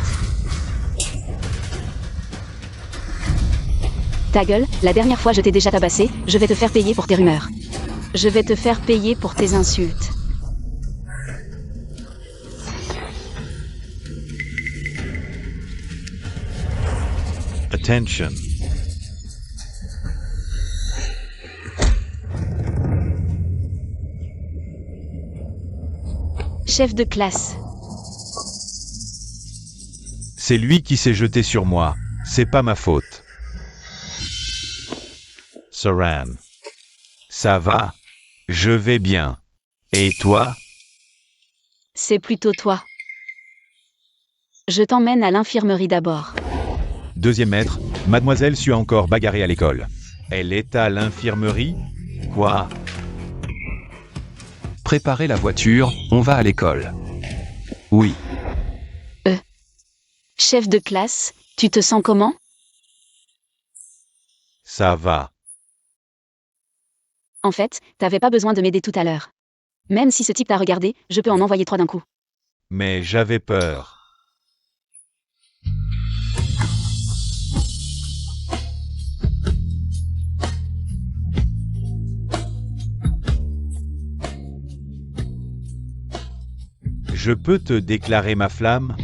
Ta gueule, la dernière fois je t'ai déjà tabassé, je vais te faire payer pour tes rumeurs. Je vais te faire payer pour tes insultes. Attention. Chef de classe. C'est lui qui s'est jeté sur moi. C'est pas ma faute. Saran. Ça va? Je vais bien. Et toi? C'est plutôt toi. Je t'emmène à l'infirmerie d'abord. Deuxième maître, mademoiselle Su a encore bagarré à l'école. Elle est à l'infirmerie? Quoi? Préparez la voiture, on va à l'école. Oui, Chef de classe, tu te sens comment? Ça va. En fait, t'avais pas besoin de m'aider tout à l'heure. Même si ce type t'a regardé, je peux en envoyer 3 d'un coup. Mais j'avais peur. Je peux te déclarer ma flamme?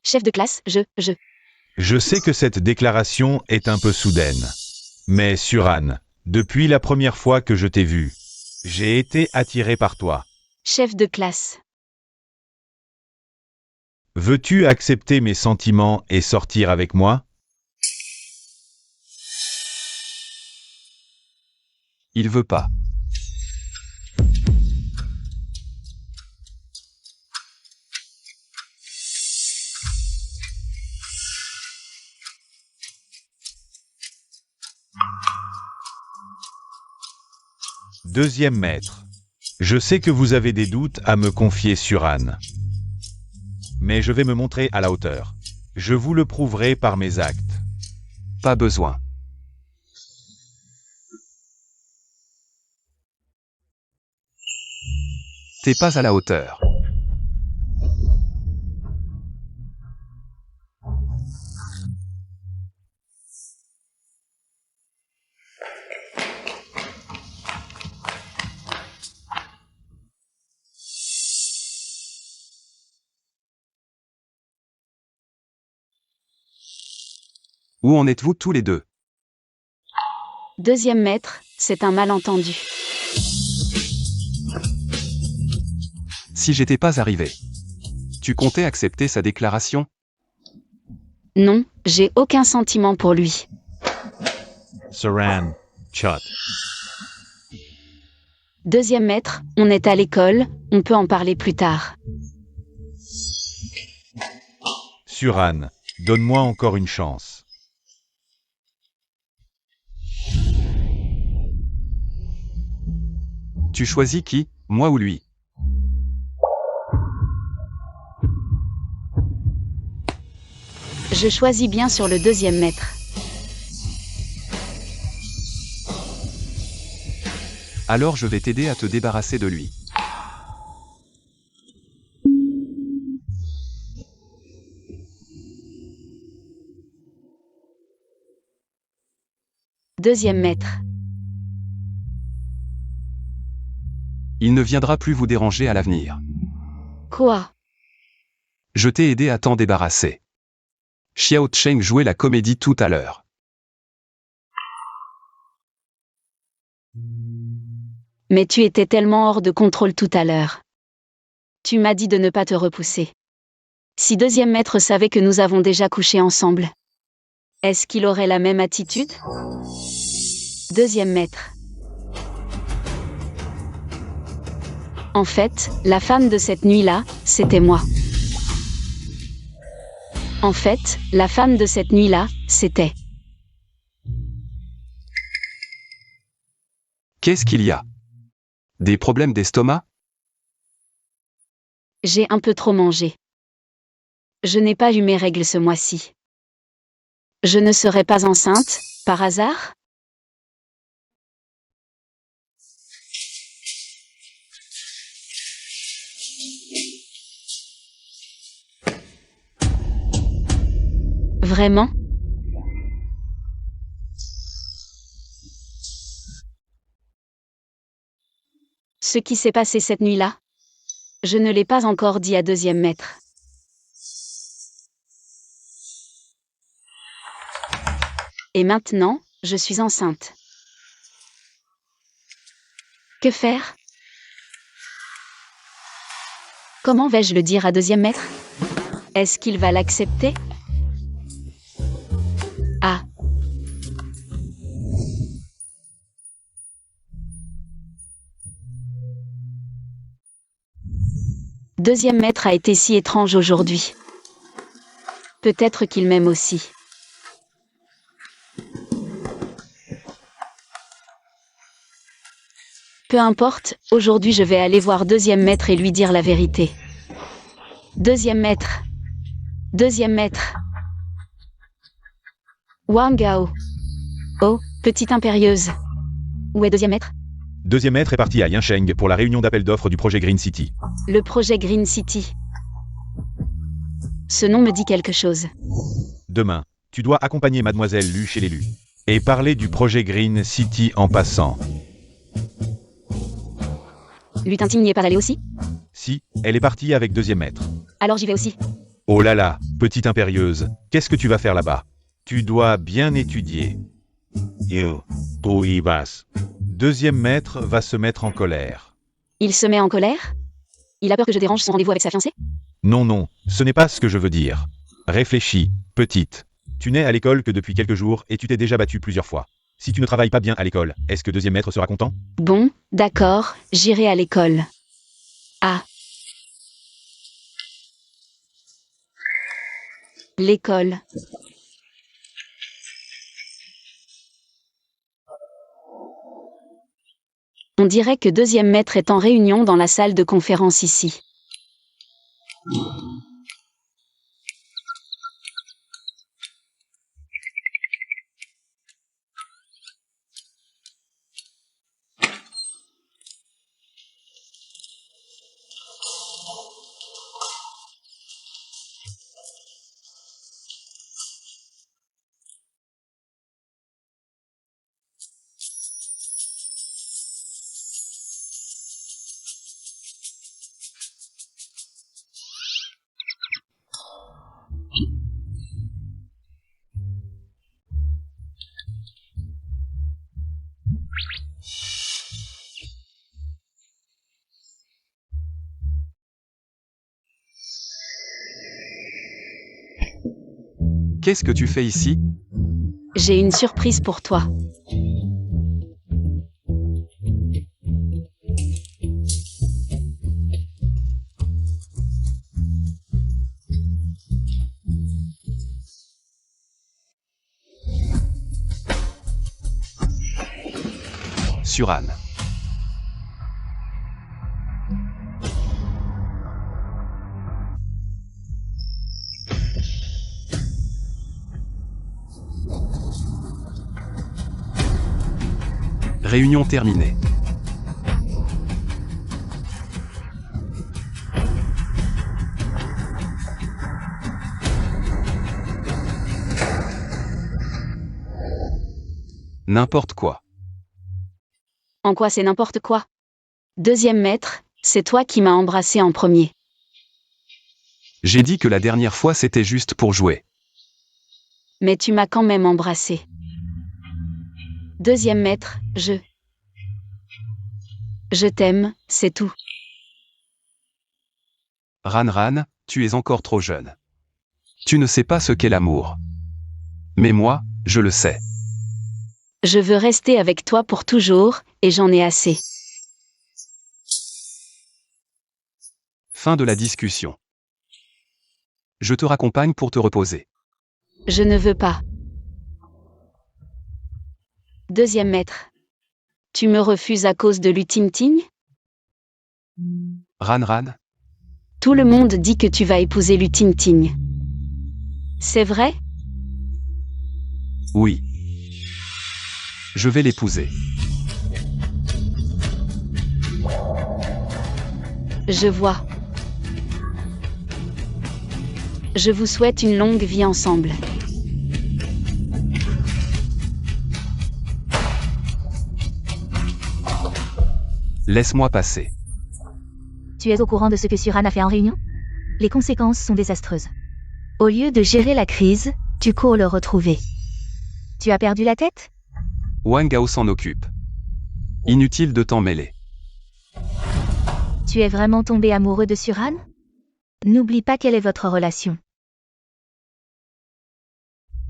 Chef de classe, Je sais que cette déclaration est un peu soudaine. Mais Suran, depuis la première fois que je t'ai vu, j'ai été attiré par toi. Chef de classe. Veux-tu accepter mes sentiments et sortir avec moi? il veut pas. Deuxième maître. Je sais que vous avez des doutes à me confier Suran. Mais je vais me montrer à la hauteur. Je vous le prouverai par mes actes. Pas besoin. T'es pas à la hauteur. Où en êtes-vous tous les deux? Deuxième maître, c'est un malentendu. Si j'étais pas arrivé. Tu comptais accepter sa déclaration? Non, j'ai aucun sentiment pour lui. Suran, Chut. Deuxième maître, on est à l'école, on peut en parler plus tard. Suran, donne-moi encore une chance. Tu choisis qui, moi ou lui? Je choisis bien sur le deuxième maître. Alors je vais t'aider à te débarrasser de lui. Deuxième maître. Il ne viendra plus vous déranger à l'avenir. Quoi? Je t'ai aidé à t'en débarrasser. Xiao Cheng jouait la comédie tout à l'heure. Mais tu étais tellement hors de contrôle tout à l'heure. Tu m'as dit de ne pas te repousser. Si deuxième maître savait que nous avons déjà couché ensemble, est-ce qu'il aurait la même attitude? Deuxième maître. En fait, la femme de cette nuit-là, c'était moi. En fait, la femme de cette nuit-là, c'était... Qu'est-ce qu'il y a? Des problèmes d'estomac? J'ai un peu trop mangé. Je n'ai pas eu mes règles ce mois-ci. Je ne serais pas enceinte, par hasard? Vraiment? Ce qui s'est passé cette nuit-là? Je ne l'ai pas encore dit à deuxième maître. Et maintenant, je suis enceinte. Que faire? Comment vais-je le dire à deuxième maître? Est-ce qu'il va l'accepter? Ah. Deuxième maître a été si étrange aujourd'hui. Peut-être qu'il m'aime aussi. Peu importe, aujourd'hui je vais aller voir deuxième maître et lui dire la vérité. Deuxième maître. Deuxième maître. Wang Gao. Oh, petite impérieuse. Où est deuxième maître? Deuxième maître est parti à Yancheng pour la réunion d'appel d'offres du projet Green City. Le projet Green City. Ce nom me dit quelque chose. Demain, tu dois accompagner Mademoiselle Lu chez l'élu. Et parler du projet Green City en passant. Lutin-Ting n'y est pas allé aussi? Si, elle est partie avec deuxième maître. Alors j'y vais aussi. Oh là là, petite impérieuse, qu'est-ce que tu vas faire là-bas? Tu dois bien étudier. Tú ibas. Deuxième maître va se mettre en colère. Il se met en colère? Il a peur que je dérange son rendez-vous avec sa fiancée? Non, non, ce n'est pas ce que je veux dire. Réfléchis, petite. Tu n'es à l'école que depuis quelques jours et tu t'es déjà battue plusieurs fois. Si tu ne travailles pas bien à l'école, est-ce que deuxième maître sera content? Bon, d'accord, j'irai à l'école. Ah. L'école. On dirait que deuxième maître est en réunion dans la salle de conférence ici. Qu'est-ce que tu fais ici? J'ai une surprise pour toi. Suran. Réunion terminée. N'importe quoi. En quoi c'est n'importe quoi? Deuxième maître, c'est toi qui m'as embrassé en premier. J'ai dit que la dernière fois c'était juste pour jouer. Mais tu m'as quand même embrassé. Deuxième maître, Je t'aime, c'est tout. Ran, tu es encore trop jeune. Tu ne sais pas ce qu'est l'amour. Mais moi, je le sais. Je veux rester avec toi pour toujours, et j'en ai assez. Fin de la discussion. Je te raccompagne pour te reposer. Je ne veux pas. Deuxième maître. Tu me refuses à cause de Lutinting? Ran, Tout le monde dit que tu vas épouser Lutinting. C'est vrai? oui. Je vais l'épouser. Je vois. Je vous souhaite une longue vie ensemble. Laisse-moi passer. Tu es au courant de ce que Suran a fait en réunion? Les conséquences sont désastreuses. Au lieu de gérer la crise, tu cours le retrouver. Tu as perdu la tête? Wang Gao s'en occupe. Inutile de t'en mêler. Tu es vraiment tombé amoureux de Suran? N'oublie pas quelle est votre relation.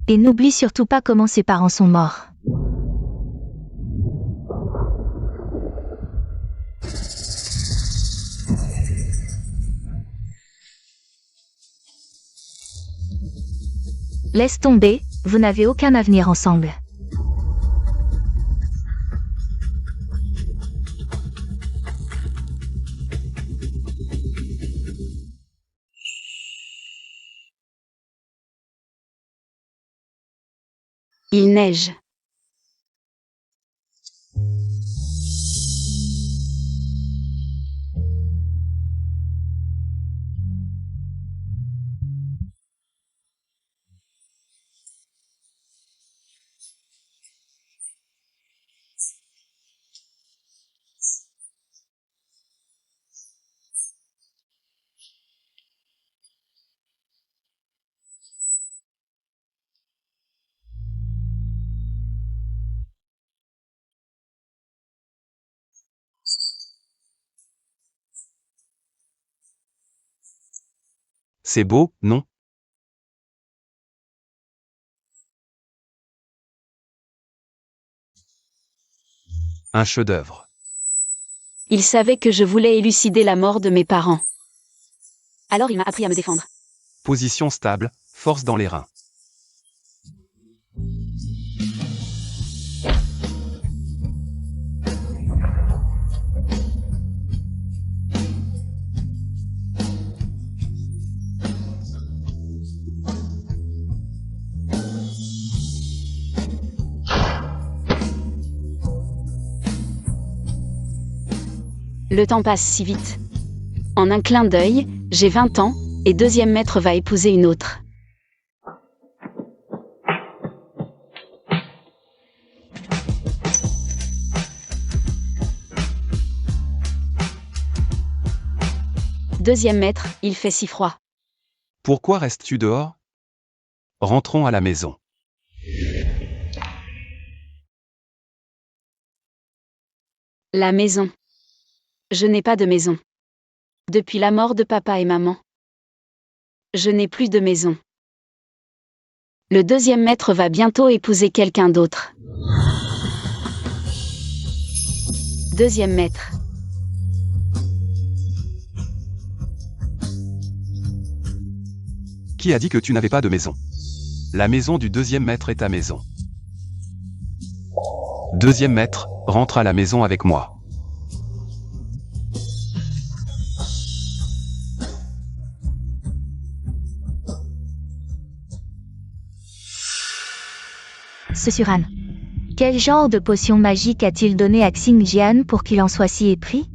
Et n'oublie surtout pas comment ses parents sont morts. Laisse tomber, vous n'avez aucun avenir ensemble. Il neige. C'est beau, non? Un chef-d'œuvre. Il savait que je voulais élucider la mort de mes parents. Alors il m'a appris à me défendre. Position stable, force dans les reins. Le temps passe si vite. En un clin d'œil, j'ai 20 ans, et deuxième maître va épouser une autre. Deuxième maître, il fait si froid. Pourquoi restes-tu dehors? Rentrons à la maison. La maison. Je n'ai pas de maison. Depuis la mort de papa et maman. Je n'ai plus de maison. Le deuxième maître va bientôt épouser quelqu'un d'autre. Deuxième maître. Qui a dit que tu n'avais pas de maison? La maison du deuxième maître est ta maison. Deuxième maître, rentre à la maison avec moi. Ce Suran. Quel genre de potion magique a-t-il donné à Xingjian pour qu'il en soit si épris?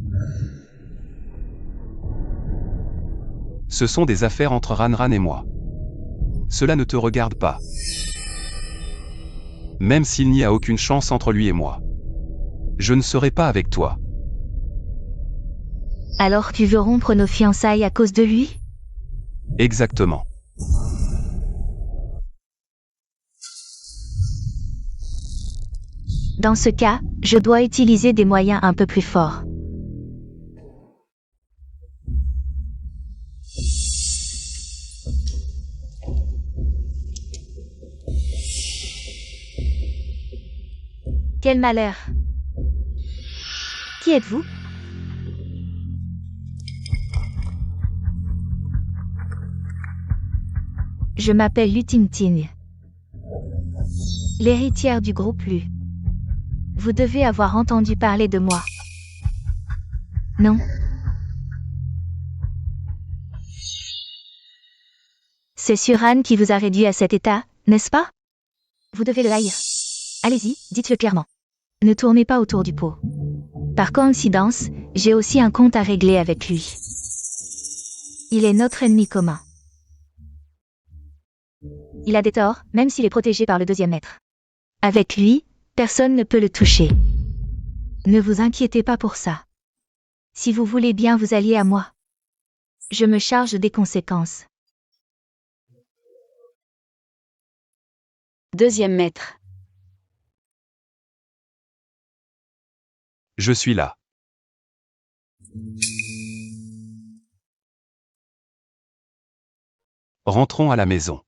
Ce sont des affaires entre Ran et moi. Cela ne te regarde pas. Même s'il n'y a aucune chance entre lui et moi. Je ne serai pas avec toi. Alors tu veux rompre nos fiançailles à cause de lui? Exactement. Dans ce cas, je dois utiliser des moyens un peu plus forts. Quel malheur! Qui êtes-vous? Je m'appelle Lutintin. L'héritière du groupe Lu. Vous devez avoir entendu parler de moi. Non? C'est Suran qui vous a réduit à cet état, n'est-ce pas? Vous devez le haïr. Allez-y, dites-le clairement. Ne tournez pas autour du pot. Par coïncidence, j'ai aussi un compte à régler avec lui. Il est notre ennemi commun. Il a des torts, même s'il est protégé par le deuxième maître. Avec lui, personne ne peut le toucher. Ne vous inquiétez pas pour ça. Si vous voulez bien vous allier à moi, je me charge des conséquences. Deuxième maître. Je suis là. Rentrons à la maison.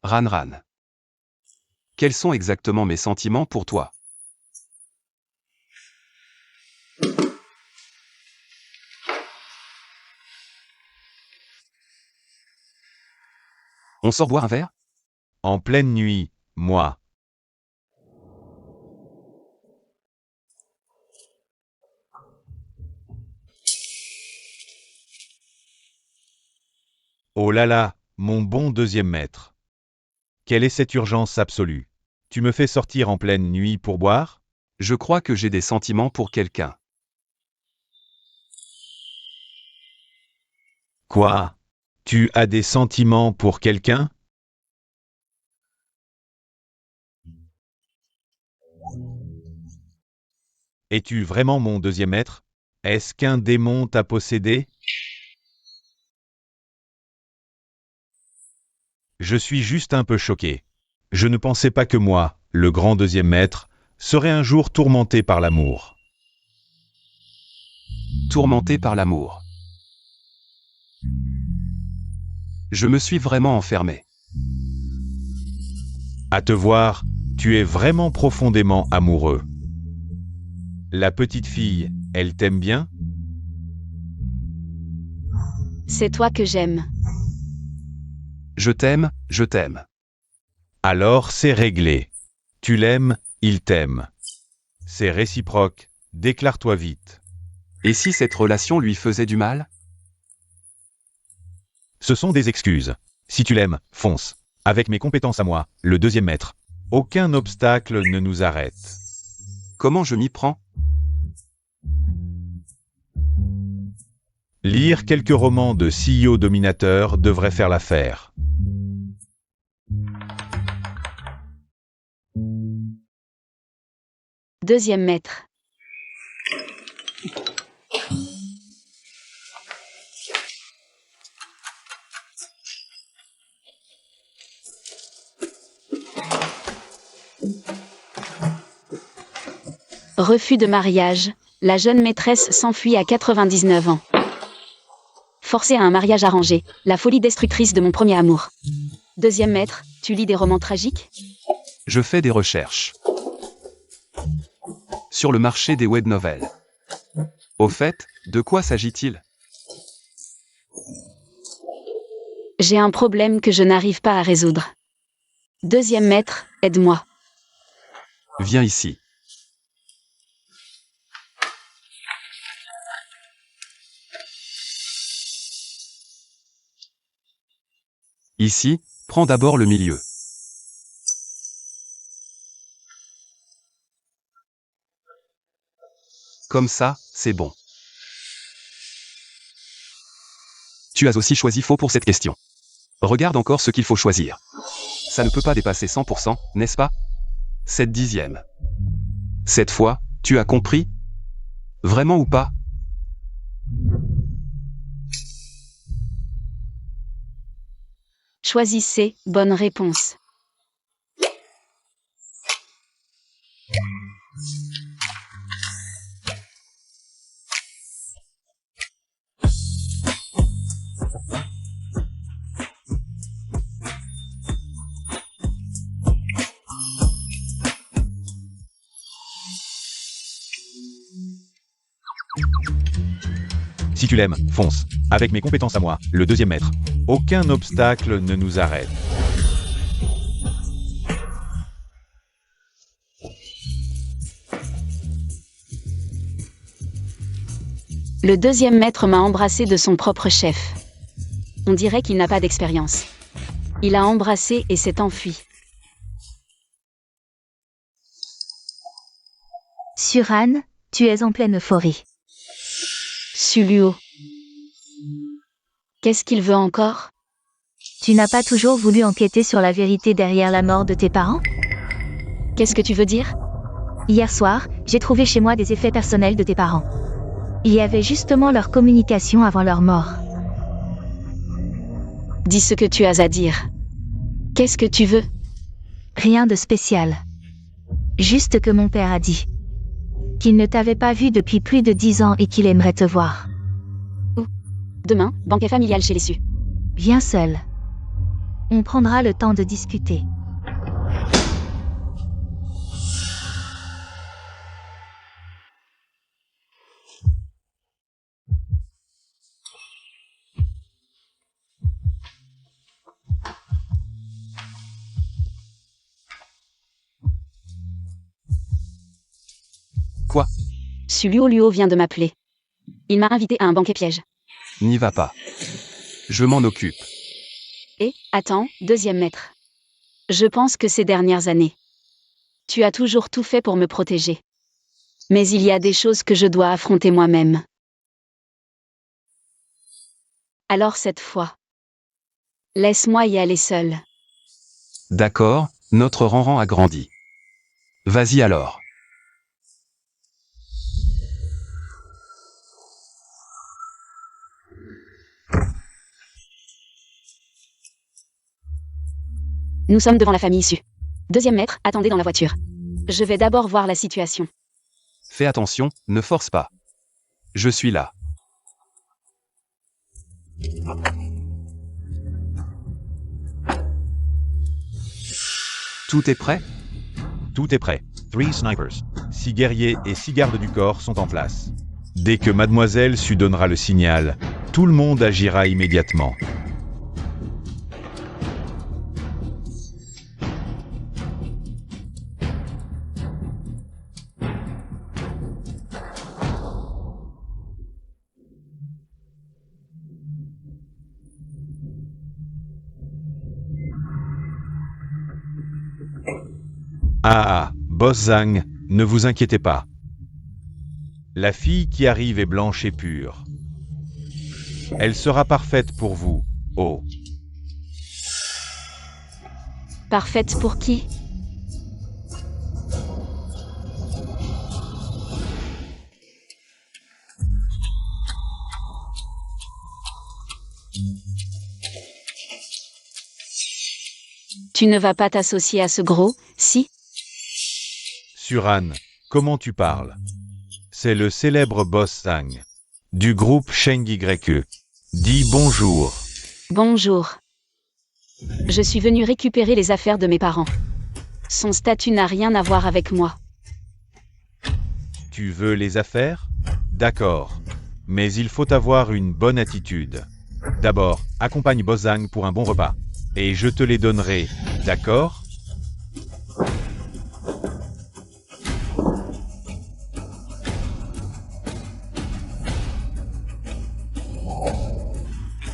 Ranran. Quels sont exactement mes sentiments pour toi? On sort boire un verre? En pleine nuit, moi. Oh là là, mon bon deuxième maître. Quelle est cette urgence absolue? Tu me fais sortir en pleine nuit pour boire? Je crois que j'ai des sentiments pour quelqu'un. Quoi? Tu as des sentiments pour quelqu'un? Es-tu vraiment mon deuxième maître? Est-ce qu'un démon t'a possédé? Je suis juste un peu choqué. Je ne pensais pas que moi, le grand deuxième maître, serais un jour tourmenté par l'amour. Tourmenté par l'amour. Je me suis vraiment enfermé. À te voir, tu es vraiment profondément amoureux. La petite fille, elle t'aime bien? C'est toi que j'aime. Je t'aime, je t'aime. Alors c'est réglé. Tu l'aimes, il t'aime. C'est réciproque, déclare-toi vite. Et si cette relation lui faisait du mal? Ce sont des excuses. Si tu l'aimes, fonce. Avec mes compétences à moi, le deuxième maître. Aucun obstacle ne nous arrête. Comment je m'y prends? Lire quelques romans de CEO dominateur devrait faire l'affaire. Deuxième maître. Refus de mariage. La jeune maîtresse s'enfuit à 99 ans. Forcée à un mariage arrangé. La folie destructrice de mon premier amour. Deuxième maître, tu lis des romans tragiques? Je fais des recherches. Sur le marché des web novels. Au fait, de quoi s'agit-il? J'ai un problème que je n'arrive pas à résoudre. Deuxième maître, aide-moi. Viens ici. Ici, prends d'abord le milieu. Comme ça, c'est bon. Tu as aussi choisi faux pour cette question. Regarde encore ce qu'il faut choisir. Ça ne peut pas dépasser 100%, n'est-ce pas? 7/10. Cette fois, tu as compris? Vraiment ou pas? Choisissez, bonne réponse. Si tu l'aimes, fonce. Avec mes compétences à moi, le deuxième maître. Aucun obstacle ne nous arrête. Le deuxième maître m'a embrassé de son propre chef. On dirait qu'il n'a pas d'expérience. Il a embrassé et s'est enfui. Suran, tu es en pleine euphorie. Suluo. Qu'est-ce qu'il veut encore? Tu n'as pas toujours voulu enquêter sur la vérité derrière la mort de tes parents? Qu'est-ce que tu veux dire? Hier soir, j'ai trouvé chez moi des effets personnels de tes parents. Il y avait justement leur communication avant leur mort. Dis ce que tu as à dire. Qu'est-ce que tu veux? Rien de spécial. Juste que mon père a dit qu'il ne t'avait pas vu depuis plus de 10 ans et qu'il aimerait te voir. Demain, banquet familial chez les Su. Viens seul. On prendra le temps de discuter. Quoi? Suluo vient de m'appeler. Il m'a invité à un banquet piège. N'y va pas. Je m'en occupe. Et, attends, deuxième maître. Je pense que ces dernières années, tu as toujours tout fait pour me protéger. Mais il y a des choses que je dois affronter moi-même. Alors cette fois, laisse-moi y aller seul. D'accord, notre rang a grandi. Vas-y alors. Nous sommes devant la famille Su. Deuxième maître, attendez dans la voiture. Je vais d'abord voir la situation. Fais attention, ne force pas. Je suis là. Tout est prêt? Tout est prêt. 3 snipers. 6 guerriers et 6 gardes du corps sont en place. Dès que Mademoiselle Su donnera le signal, tout le monde agira immédiatement. Boss Zhang, ne vous inquiétez pas. La fille qui arrive est blanche et pure. Elle sera parfaite pour vous, oh. Parfaite pour qui? Tu ne vas pas t'associer à ce gros, si? Suran, comment tu parles? C'est le célèbre boss Zhang, du groupe Sheng YE. Dis bonjour. Bonjour. Je suis venu récupérer les affaires de mes parents. Son statut n'a rien à voir avec moi. Tu veux les affaires? D'accord. Mais il faut avoir une bonne attitude. D'abord, accompagne Boss Zhang pour un bon repas. Et je te les donnerai, d'accord?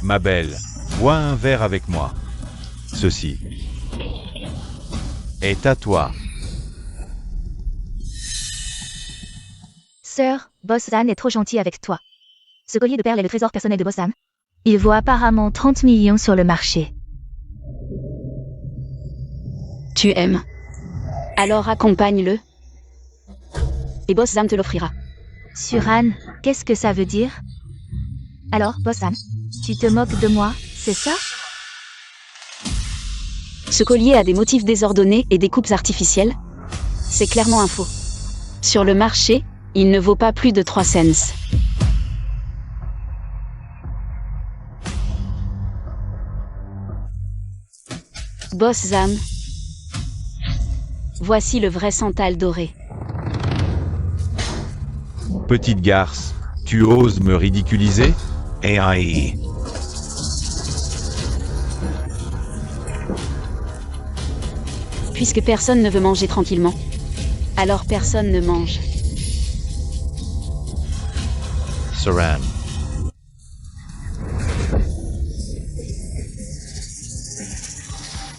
Ma belle, bois un verre avec moi. Ceci est à toi. Sœur, Boss Zhan est trop gentil avec toi. Ce collier de perles est le trésor personnel de Boss Zhan. Il vaut apparemment 30 millions sur le marché. Tu aimes. Alors accompagne-le. Et Boss Zam te l'offrira. Suran, qu'est-ce que ça veut dire? Alors, Boss-Zam, tu te moques de moi, c'est ça? Ce collier a des motifs désordonnés et des coupes artificielles. C'est clairement un faux. Sur le marché, il ne vaut pas plus de 3 cents. Boss Zam. Voici le vrai santal doré. Petite garce, tu oses me ridiculiser? Eh aïe. Puisque personne ne veut manger tranquillement, alors personne ne mange. Suran.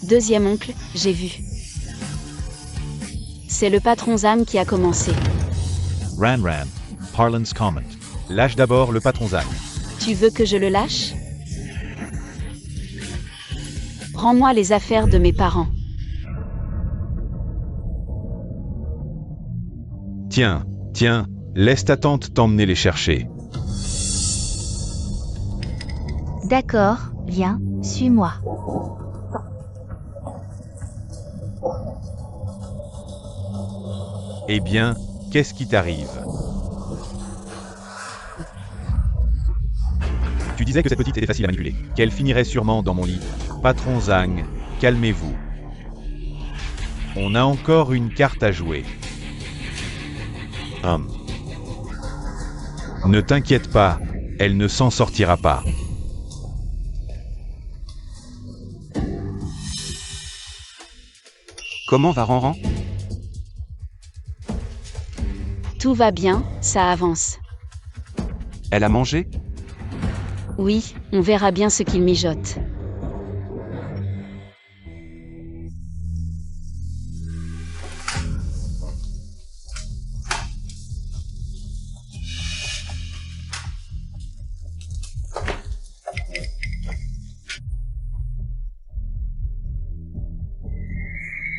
Deuxième oncle, j'ai vu. C'est le patron Zam qui a commencé. Ran. Parlance comment. Lâche d'abord le patron Zam. Tu veux que je le lâche? Rends-moi les affaires de mes parents. Tiens, laisse ta tante t'emmener les chercher. D'accord, viens, suis-moi. Eh bien, qu'est-ce qui t'arrive? Tu disais que cette petite était facile à manipuler, qu'elle finirait sûrement dans mon lit. Patron Zang, calmez-vous. On a encore une carte à jouer. Ne t'inquiète pas, elle ne s'en sortira pas. Comment va Ranran? Tout va bien, ça avance. Elle a mangé? Oui, on verra bien ce qu'il mijote.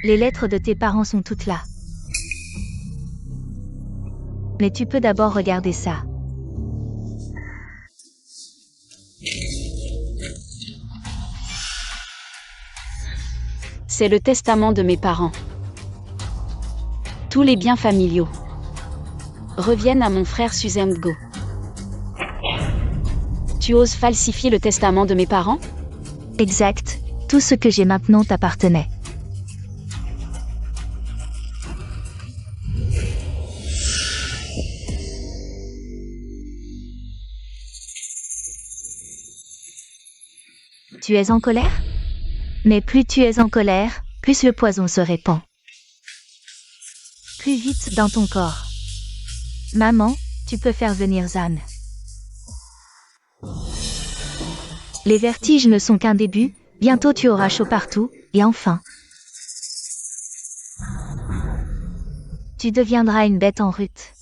Les lettres de tes parents sont toutes là. Mais tu peux d'abord regarder ça. C'est le testament de mes parents. Tous les biens familiaux reviennent à mon frère Suzengo. Tu oses falsifier le testament de mes parents? Exact, tout ce que j'ai maintenant t'appartenait. Tu es en colère? Mais plus tu es en colère, plus le poison se répand. Plus vite dans ton corps. Maman, tu peux faire venir Zan. Les vertiges ne sont qu'un début, bientôt tu auras chaud partout, et enfin. Tu deviendras une bête en rut.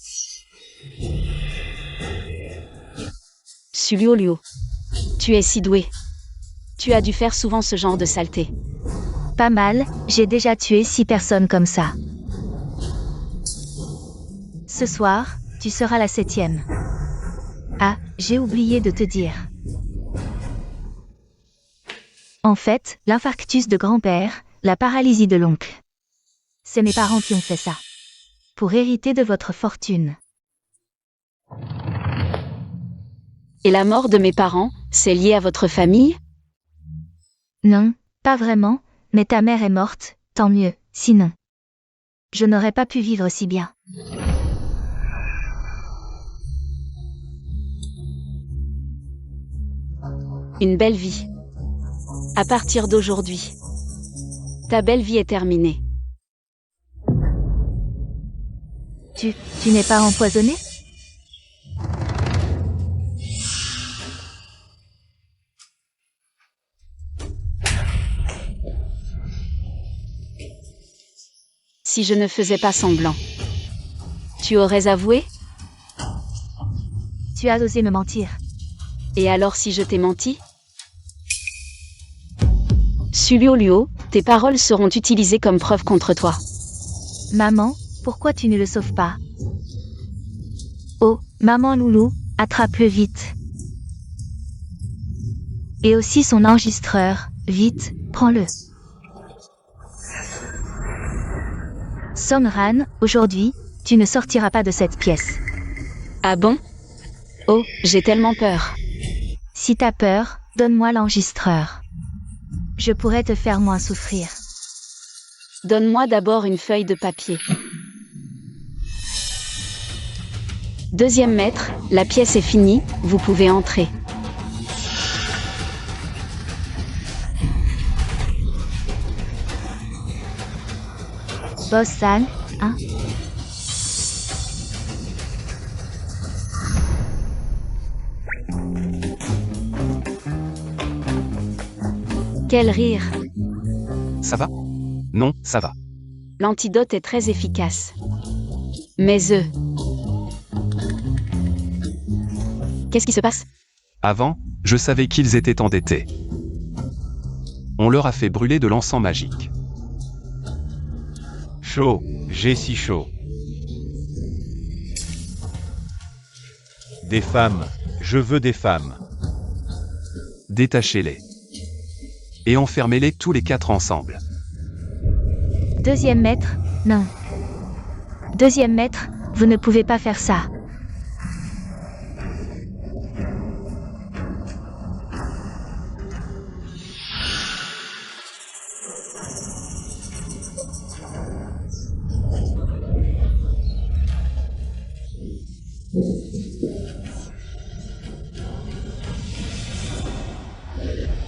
Sulio, tu es si doué. Tu as dû faire souvent ce genre de saleté. Pas mal, j'ai déjà tué 6 personnes comme ça. Ce soir, tu seras la 7e. Ah, j'ai oublié de te dire. En fait, l'infarctus de grand-père, la paralysie de l'oncle. C'est mes parents qui ont fait ça. Pour hériter de votre fortune. Et la mort de mes parents, c'est lié à votre famille? Non, pas vraiment, mais ta mère est morte, tant mieux, sinon. Je n'aurais pas pu vivre si bien. Une belle vie. À partir d'aujourd'hui, ta belle vie est terminée. Tu n'es pas empoisonné? Si je ne faisais pas semblant, tu aurais avoué? Tu as osé me mentir. Et alors si je t'ai menti? Sulio, tes paroles seront utilisées comme preuve contre toi. Maman, pourquoi tu ne le sauves pas? Oh, maman loulou, attrape-le vite. Et aussi son enregistreur, vite, prends-le. Songran, aujourd'hui, tu ne sortiras pas de cette pièce. Ah bon? Oh, j'ai tellement peur. Si t'as peur, donne-moi l'enregistreur. Je pourrais te faire moins souffrir. Donne-moi d'abord une feuille de papier. Deuxième maître, la pièce est finie, vous pouvez entrer. Boss San, hein? Quel rire! Ça va? Non, ça va. L'antidote est très efficace. Mes œufs. Qu'est-ce qui se passe? Avant, je savais qu'ils étaient endettés. On leur a fait brûler de l'encens magique. Chaud, j'ai si chaud. Des femmes, je veux des femmes. Détachez-les. Et enfermez-les tous les 4 ensemble. Deuxième maître, non. Deuxième maître, vous ne pouvez pas faire ça.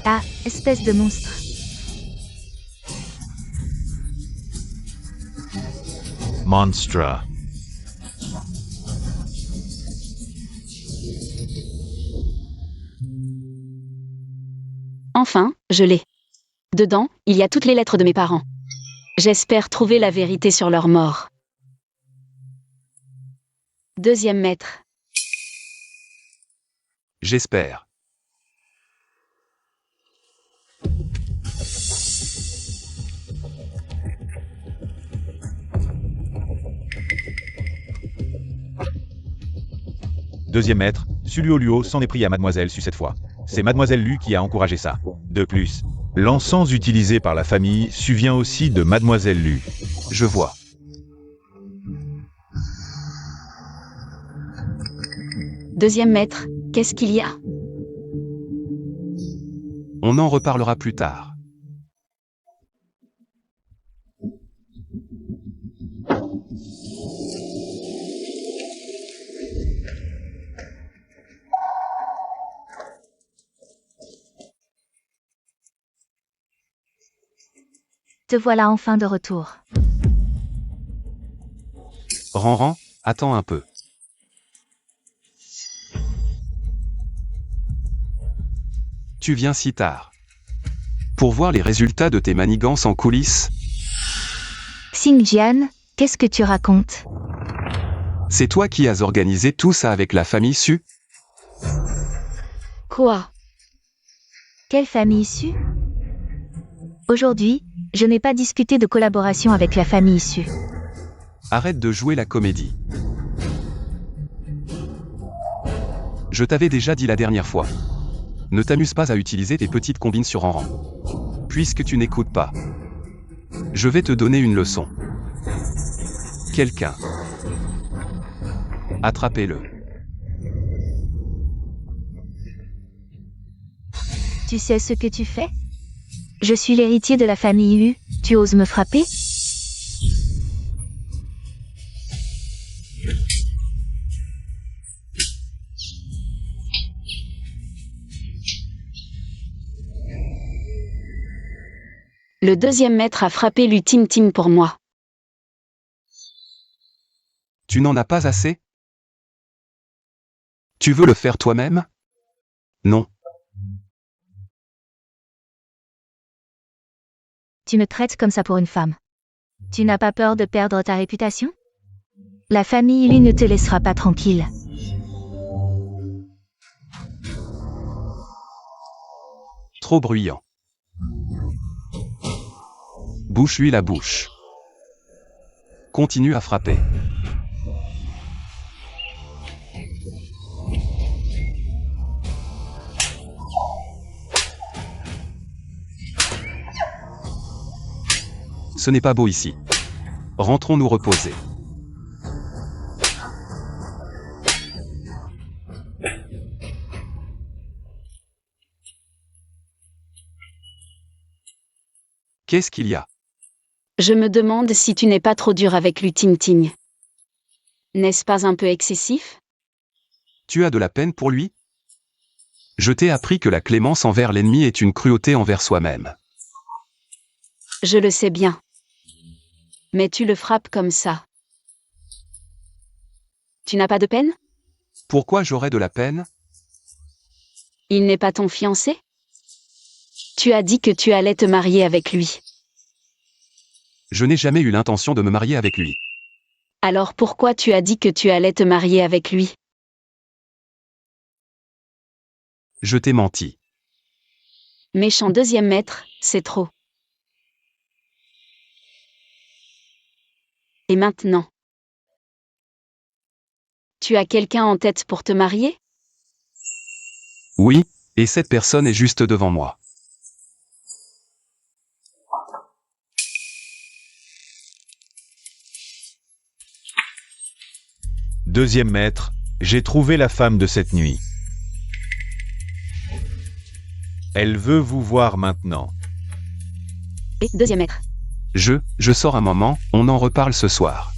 Ah, espèce de monstre. Monstre. Enfin, je l'ai. Dedans, il y a toutes les lettres de mes parents. J'espère trouver la vérité sur leur mort. Deuxième maître. J'espère. Deuxième maître, Suluo Luo s'en est pris à Mademoiselle Su cette fois. C'est Mademoiselle Lu qui a encouragé ça. De plus, l'encens utilisé par la famille Su vient aussi de Mademoiselle Lu. Je vois. Deuxième maître, qu'est-ce qu'il y a? On en reparlera plus tard. Te voilà enfin de retour. Ranran, attends un peu. Tu viens si tard. Pour voir les résultats de tes manigances en coulisses, Xingjian, qu'est-ce que tu racontes? c'est toi qui as organisé tout ça avec la famille Su? Quoi? Quelle famille issue? Aujourd'hui, je n'ai pas discuté de collaboration avec la famille issue. Arrête de jouer la comédie. Je t'avais déjà dit la dernière fois. Ne t'amuse pas à utiliser tes petites combines sur Ranran. Puisque tu n'écoutes pas. Je vais te donner une leçon. Quelqu'un. Attrapez-le. Tu sais ce que tu fais? Je suis l'héritier de la famille Hu, tu oses me frapper? Le deuxième maître a frappé l'U Tim pour moi. Tu n'en as pas assez? Tu veux le faire toi-même? Non. Tu me traites comme ça pour une femme. Tu n'as pas peur de perdre ta réputation? La famille Lu ne te laissera pas tranquille. Trop bruyant. Bouche-lui la bouche. continue à frapper. Ce n'est pas beau ici. Rentrons nous reposer. Qu'est-ce qu'il y a? Je me demande si tu n'es pas trop dur avec lui, Ting. N'est-ce pas un peu excessif? Tu as de la peine pour lui? Je t'ai appris que la clémence envers l'ennemi est une cruauté envers soi-même. Je le sais bien. Mais tu le frappes comme ça. Tu n'as pas de peine? Pourquoi j'aurais de la peine? Il n'est pas ton fiancé? Tu as dit que tu allais te marier avec lui. Je n'ai jamais eu l'intention de me marier avec lui. Alors pourquoi tu as dit que tu allais te marier avec lui? Je t'ai menti. Méchant deuxième maître, c'est trop. Et maintenant? Tu as quelqu'un en tête pour te marier? Oui, et cette personne est juste devant moi. Deuxième maître, j'ai trouvé la femme de cette nuit. Elle veut vous voir maintenant. Et deuxième maître. Je sors un moment, on en reparle ce soir.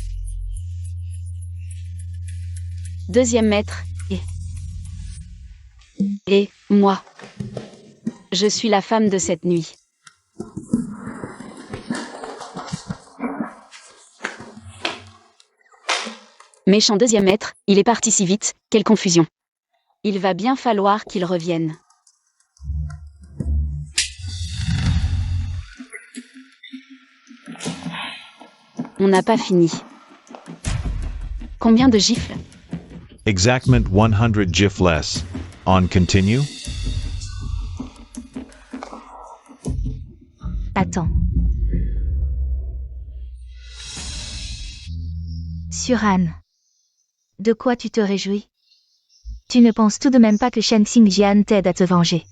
Deuxième maître. Et moi. Je suis la femme de cette nuit. Méchant deuxième maître, il est parti si vite, quelle confusion. Il va bien falloir qu'il revienne. On n'a pas fini. Combien de gifles? Exactment 100 gifles. On continue? Attends. Suran. De quoi tu te réjouis? Tu ne penses tout de même pas que Shen Xingjian t'aide à te venger?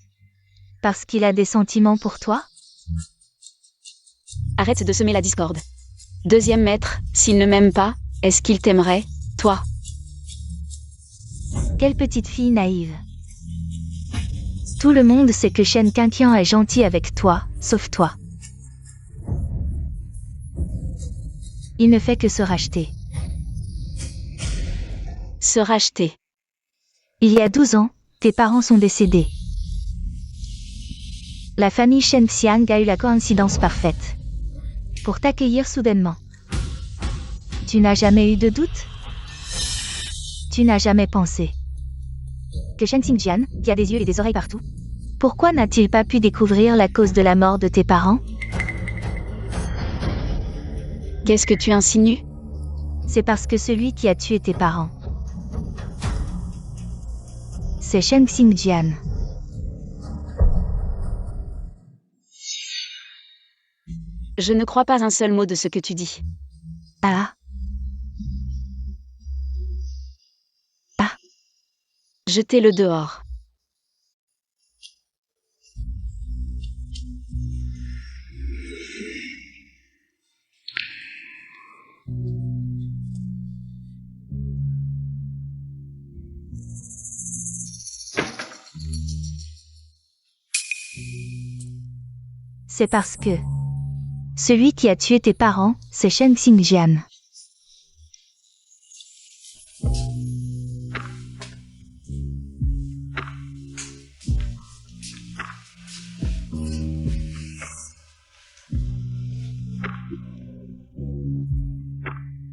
Parce qu'il a des sentiments pour toi? Arrête de semer la discorde. Deuxième maître, s'il ne m'aime pas, est-ce qu'il t'aimerait, toi? Quelle petite fille naïve. Tout le monde sait que Shen Qingqian est gentil avec toi, sauf toi. Il ne fait que se racheter. Se racheter. Il y a 12 ans, tes parents sont décédés. La famille Shen Xiang a eu la coïncidence parfaite pour t'accueillir soudainement. Tu n'as jamais eu de doute? Tu n'as jamais pensé que Shen Xingjian, qui a des yeux et des oreilles partout, pourquoi n'a-t-il pas pu découvrir la cause de la mort de tes parents? Qu'est-ce que tu insinues? C'est parce que celui qui a tué tes parents, c'est Shen Xingjian. Je ne crois pas un seul mot de ce que tu dis. Ah. Ah. Jetez-le dehors. C'est parce que celui qui a tué tes parents, c'est Shen Xingjian.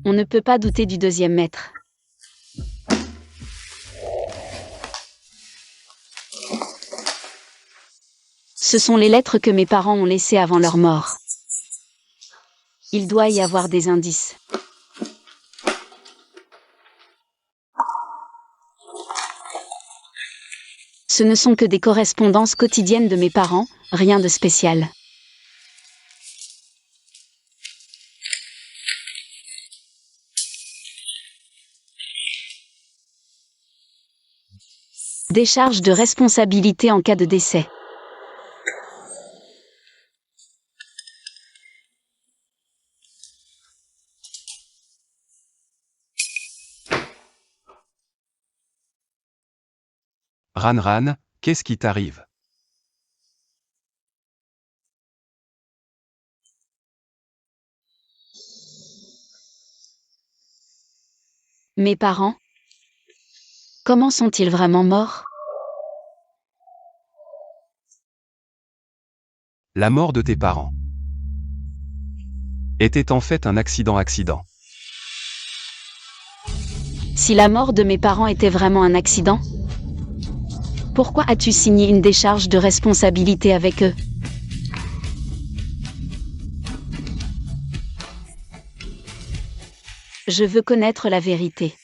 On ne peut pas douter du deuxième maître. Ce sont les lettres que mes parents ont laissées avant leur mort. Il doit y avoir des indices. Ce ne sont que des correspondances quotidiennes de mes parents, rien de spécial. Décharge de responsabilité en cas de décès. Ran, qu'est-ce qui t'arrive? Mes parents? Comment sont-ils vraiment morts? La mort de tes parents était en fait un accident. Si la mort de mes parents était vraiment un accident, pourquoi as-tu signé une décharge de responsabilité avec eux? Je veux connaître la vérité.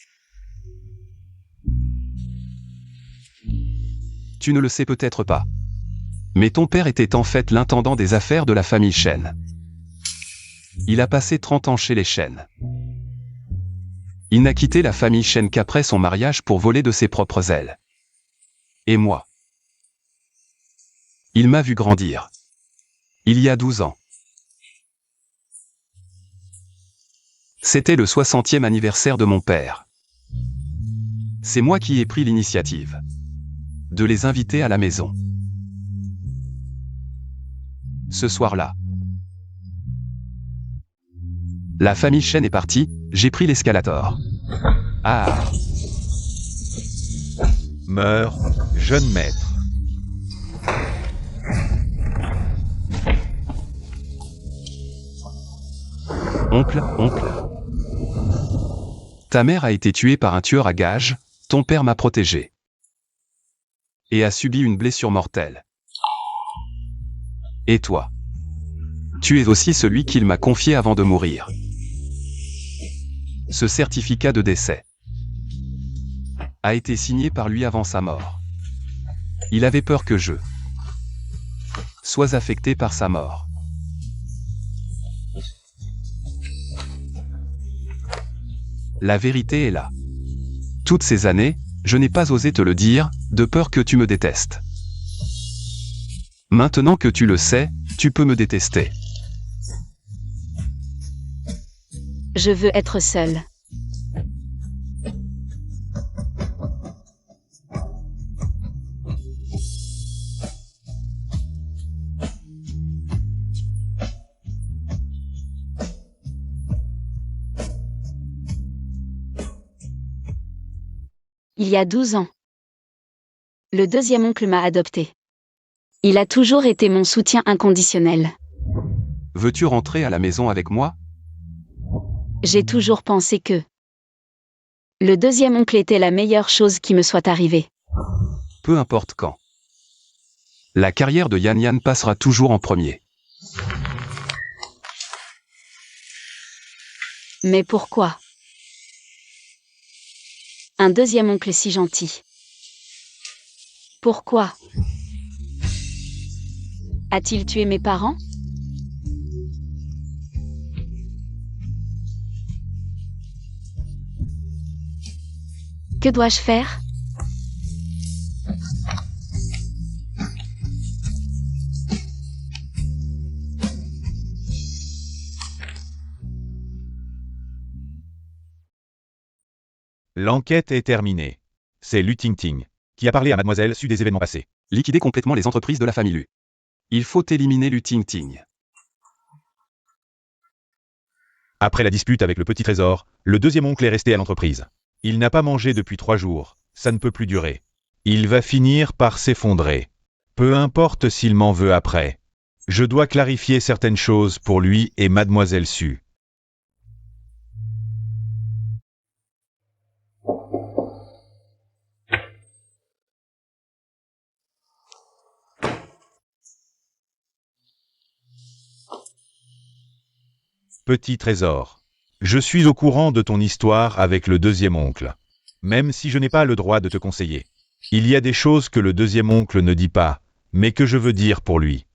Tu ne le sais peut-être pas. Mais ton père était en fait l'intendant des affaires de la famille Chen. Il a passé 30 ans chez les Chen. Il n'a quitté la famille Chen qu'après son mariage pour voler de ses propres ailes. Et moi? Il m'a vu grandir. Il y a 12 ans. C'était le 60e anniversaire de mon père. C'est moi qui ai pris l'initiative de les inviter à la maison. Ce soir-là, la famille Chen est partie, j'ai pris l'escalator. Ah! Meurs, jeune maître. Oncle. Ta mère a été tuée par un tueur à gages, ton père m'a protégé. Et a subi une blessure mortelle. Et toi? Tu es aussi celui qu'il m'a confié avant de mourir. Ce certificat de décès a été signé par lui avant sa mort. Il avait peur que je sois affecté par sa mort. La vérité est là. Toutes ces années, je n'ai pas osé te le dire, de peur que tu me détestes. Maintenant que tu le sais, tu peux me détester. Je veux être seule. Il y a 12 ans. Le deuxième oncle m'a adopté. Il a toujours été mon soutien inconditionnel. Veux-tu rentrer à la maison avec moi? J'ai toujours pensé que le deuxième oncle était la meilleure chose qui me soit arrivée. Peu importe quand. La carrière de Yan passera toujours en premier. Mais pourquoi? Un deuxième oncle si gentil. Pourquoi? A-t-il tué mes parents? Que dois-je faire? L'enquête est terminée. C'est Lu Tingting qui a parlé à Mademoiselle Su des événements passés. Liquider complètement les entreprises de la famille Lu. Il faut éliminer Lu Tingting. Après la dispute avec le petit trésor, le deuxième oncle est resté à l'entreprise. Il n'a pas mangé depuis 3 jours, ça ne peut plus durer. Il va finir par s'effondrer. Peu importe s'il m'en veut après. Je dois clarifier certaines choses pour lui et Mademoiselle Su. Petit trésor. Je suis au courant de ton histoire avec le deuxième oncle. Même si je n'ai pas le droit de te conseiller. Il y a des choses que le deuxième oncle ne dit pas, mais que je veux dire pour lui.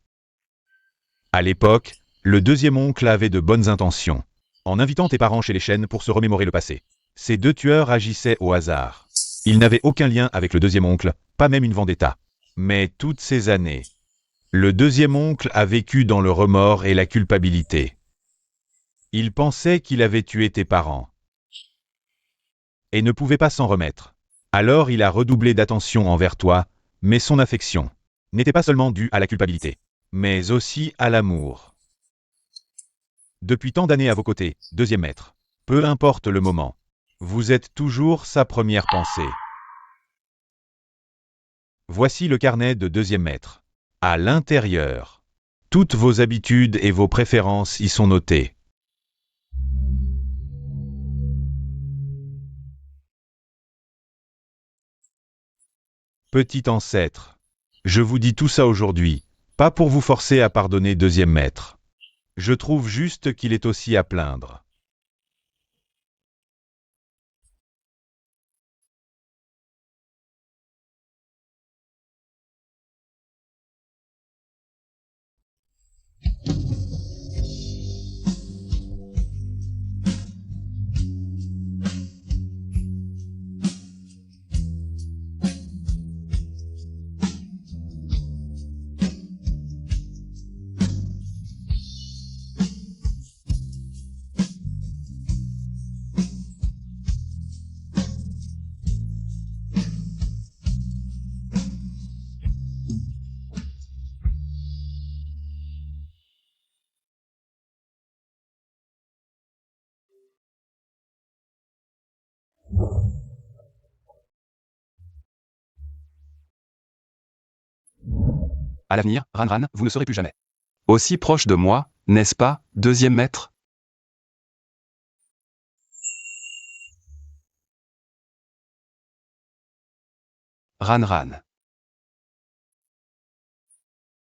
À l'époque, le deuxième oncle avait de bonnes intentions. En invitant tes parents chez les Chen pour se remémorer le passé. Ces 2 tueurs agissaient au hasard. Il n'avait aucun lien avec le deuxième oncle, pas même une vendetta. Mais toutes ces années, le deuxième oncle a vécu dans le remords et la culpabilité. Il pensait qu'il avait tué tes parents et ne pouvait pas s'en remettre. Alors il a redoublé d'attention envers toi, mais son affection n'était pas seulement due à la culpabilité, mais aussi à l'amour. Depuis tant d'années à vos côtés, deuxième maître, peu importe le moment, vous êtes toujours sa première pensée. Voici le carnet de deuxième maître. À l'intérieur, toutes vos habitudes et vos préférences y sont notées. Petit ancêtre, je vous dis tout ça aujourd'hui, pas pour vous forcer à pardonner deuxième maître. Je trouve juste qu'il est aussi à plaindre. À l'avenir, Ranran, vous ne serez plus jamais aussi proche de moi, n'est-ce pas, deuxième maître? Ranran.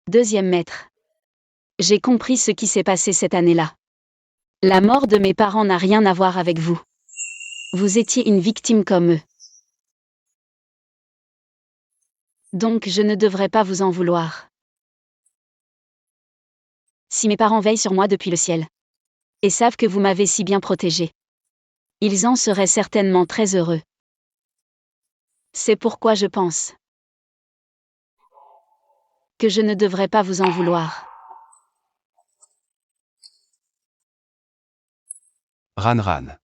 Deuxième maître. J'ai compris ce qui s'est passé cette année-là. La mort de mes parents n'a rien à voir avec vous. Vous étiez une victime comme eux. Donc je ne devrais pas vous en vouloir. Si mes parents veillent sur moi depuis le ciel et savent que vous m'avez si bien protégé, ils en seraient certainement très heureux. C'est pourquoi je pense que je ne devrais pas vous en vouloir. Ranran.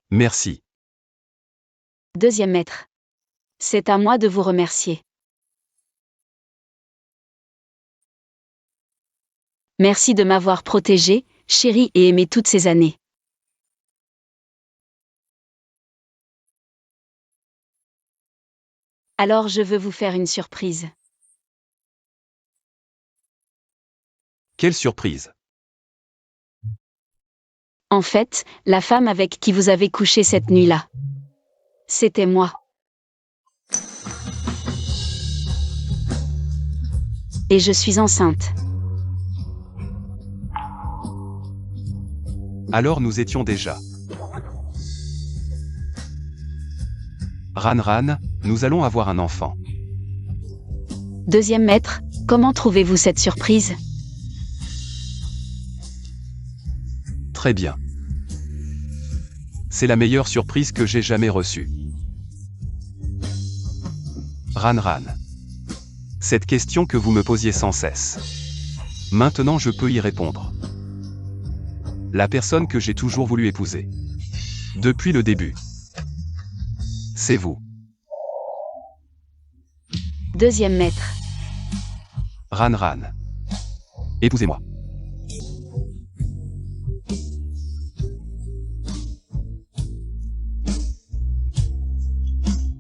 Merci. Deuxième maître. C'est à moi de vous remercier. Merci de m'avoir protégé, chéri et aimé toutes ces années. Alors je veux vous faire une surprise. Quelle surprise. En fait, la femme avec qui vous avez couché cette nuit-là, c'était moi. Et je suis enceinte. Alors nous étions déjà. Ranran, nous allons avoir un enfant. Deuxième maître, comment trouvez-vous cette surprise? Très bien. C'est la meilleure surprise que j'ai jamais reçue. Ranran. Cette question que vous me posiez sans cesse. Maintenant je peux y répondre. La personne que j'ai toujours voulu épouser. Depuis le début. C'est vous. Deuxième maître. Ranran. Épousez-moi.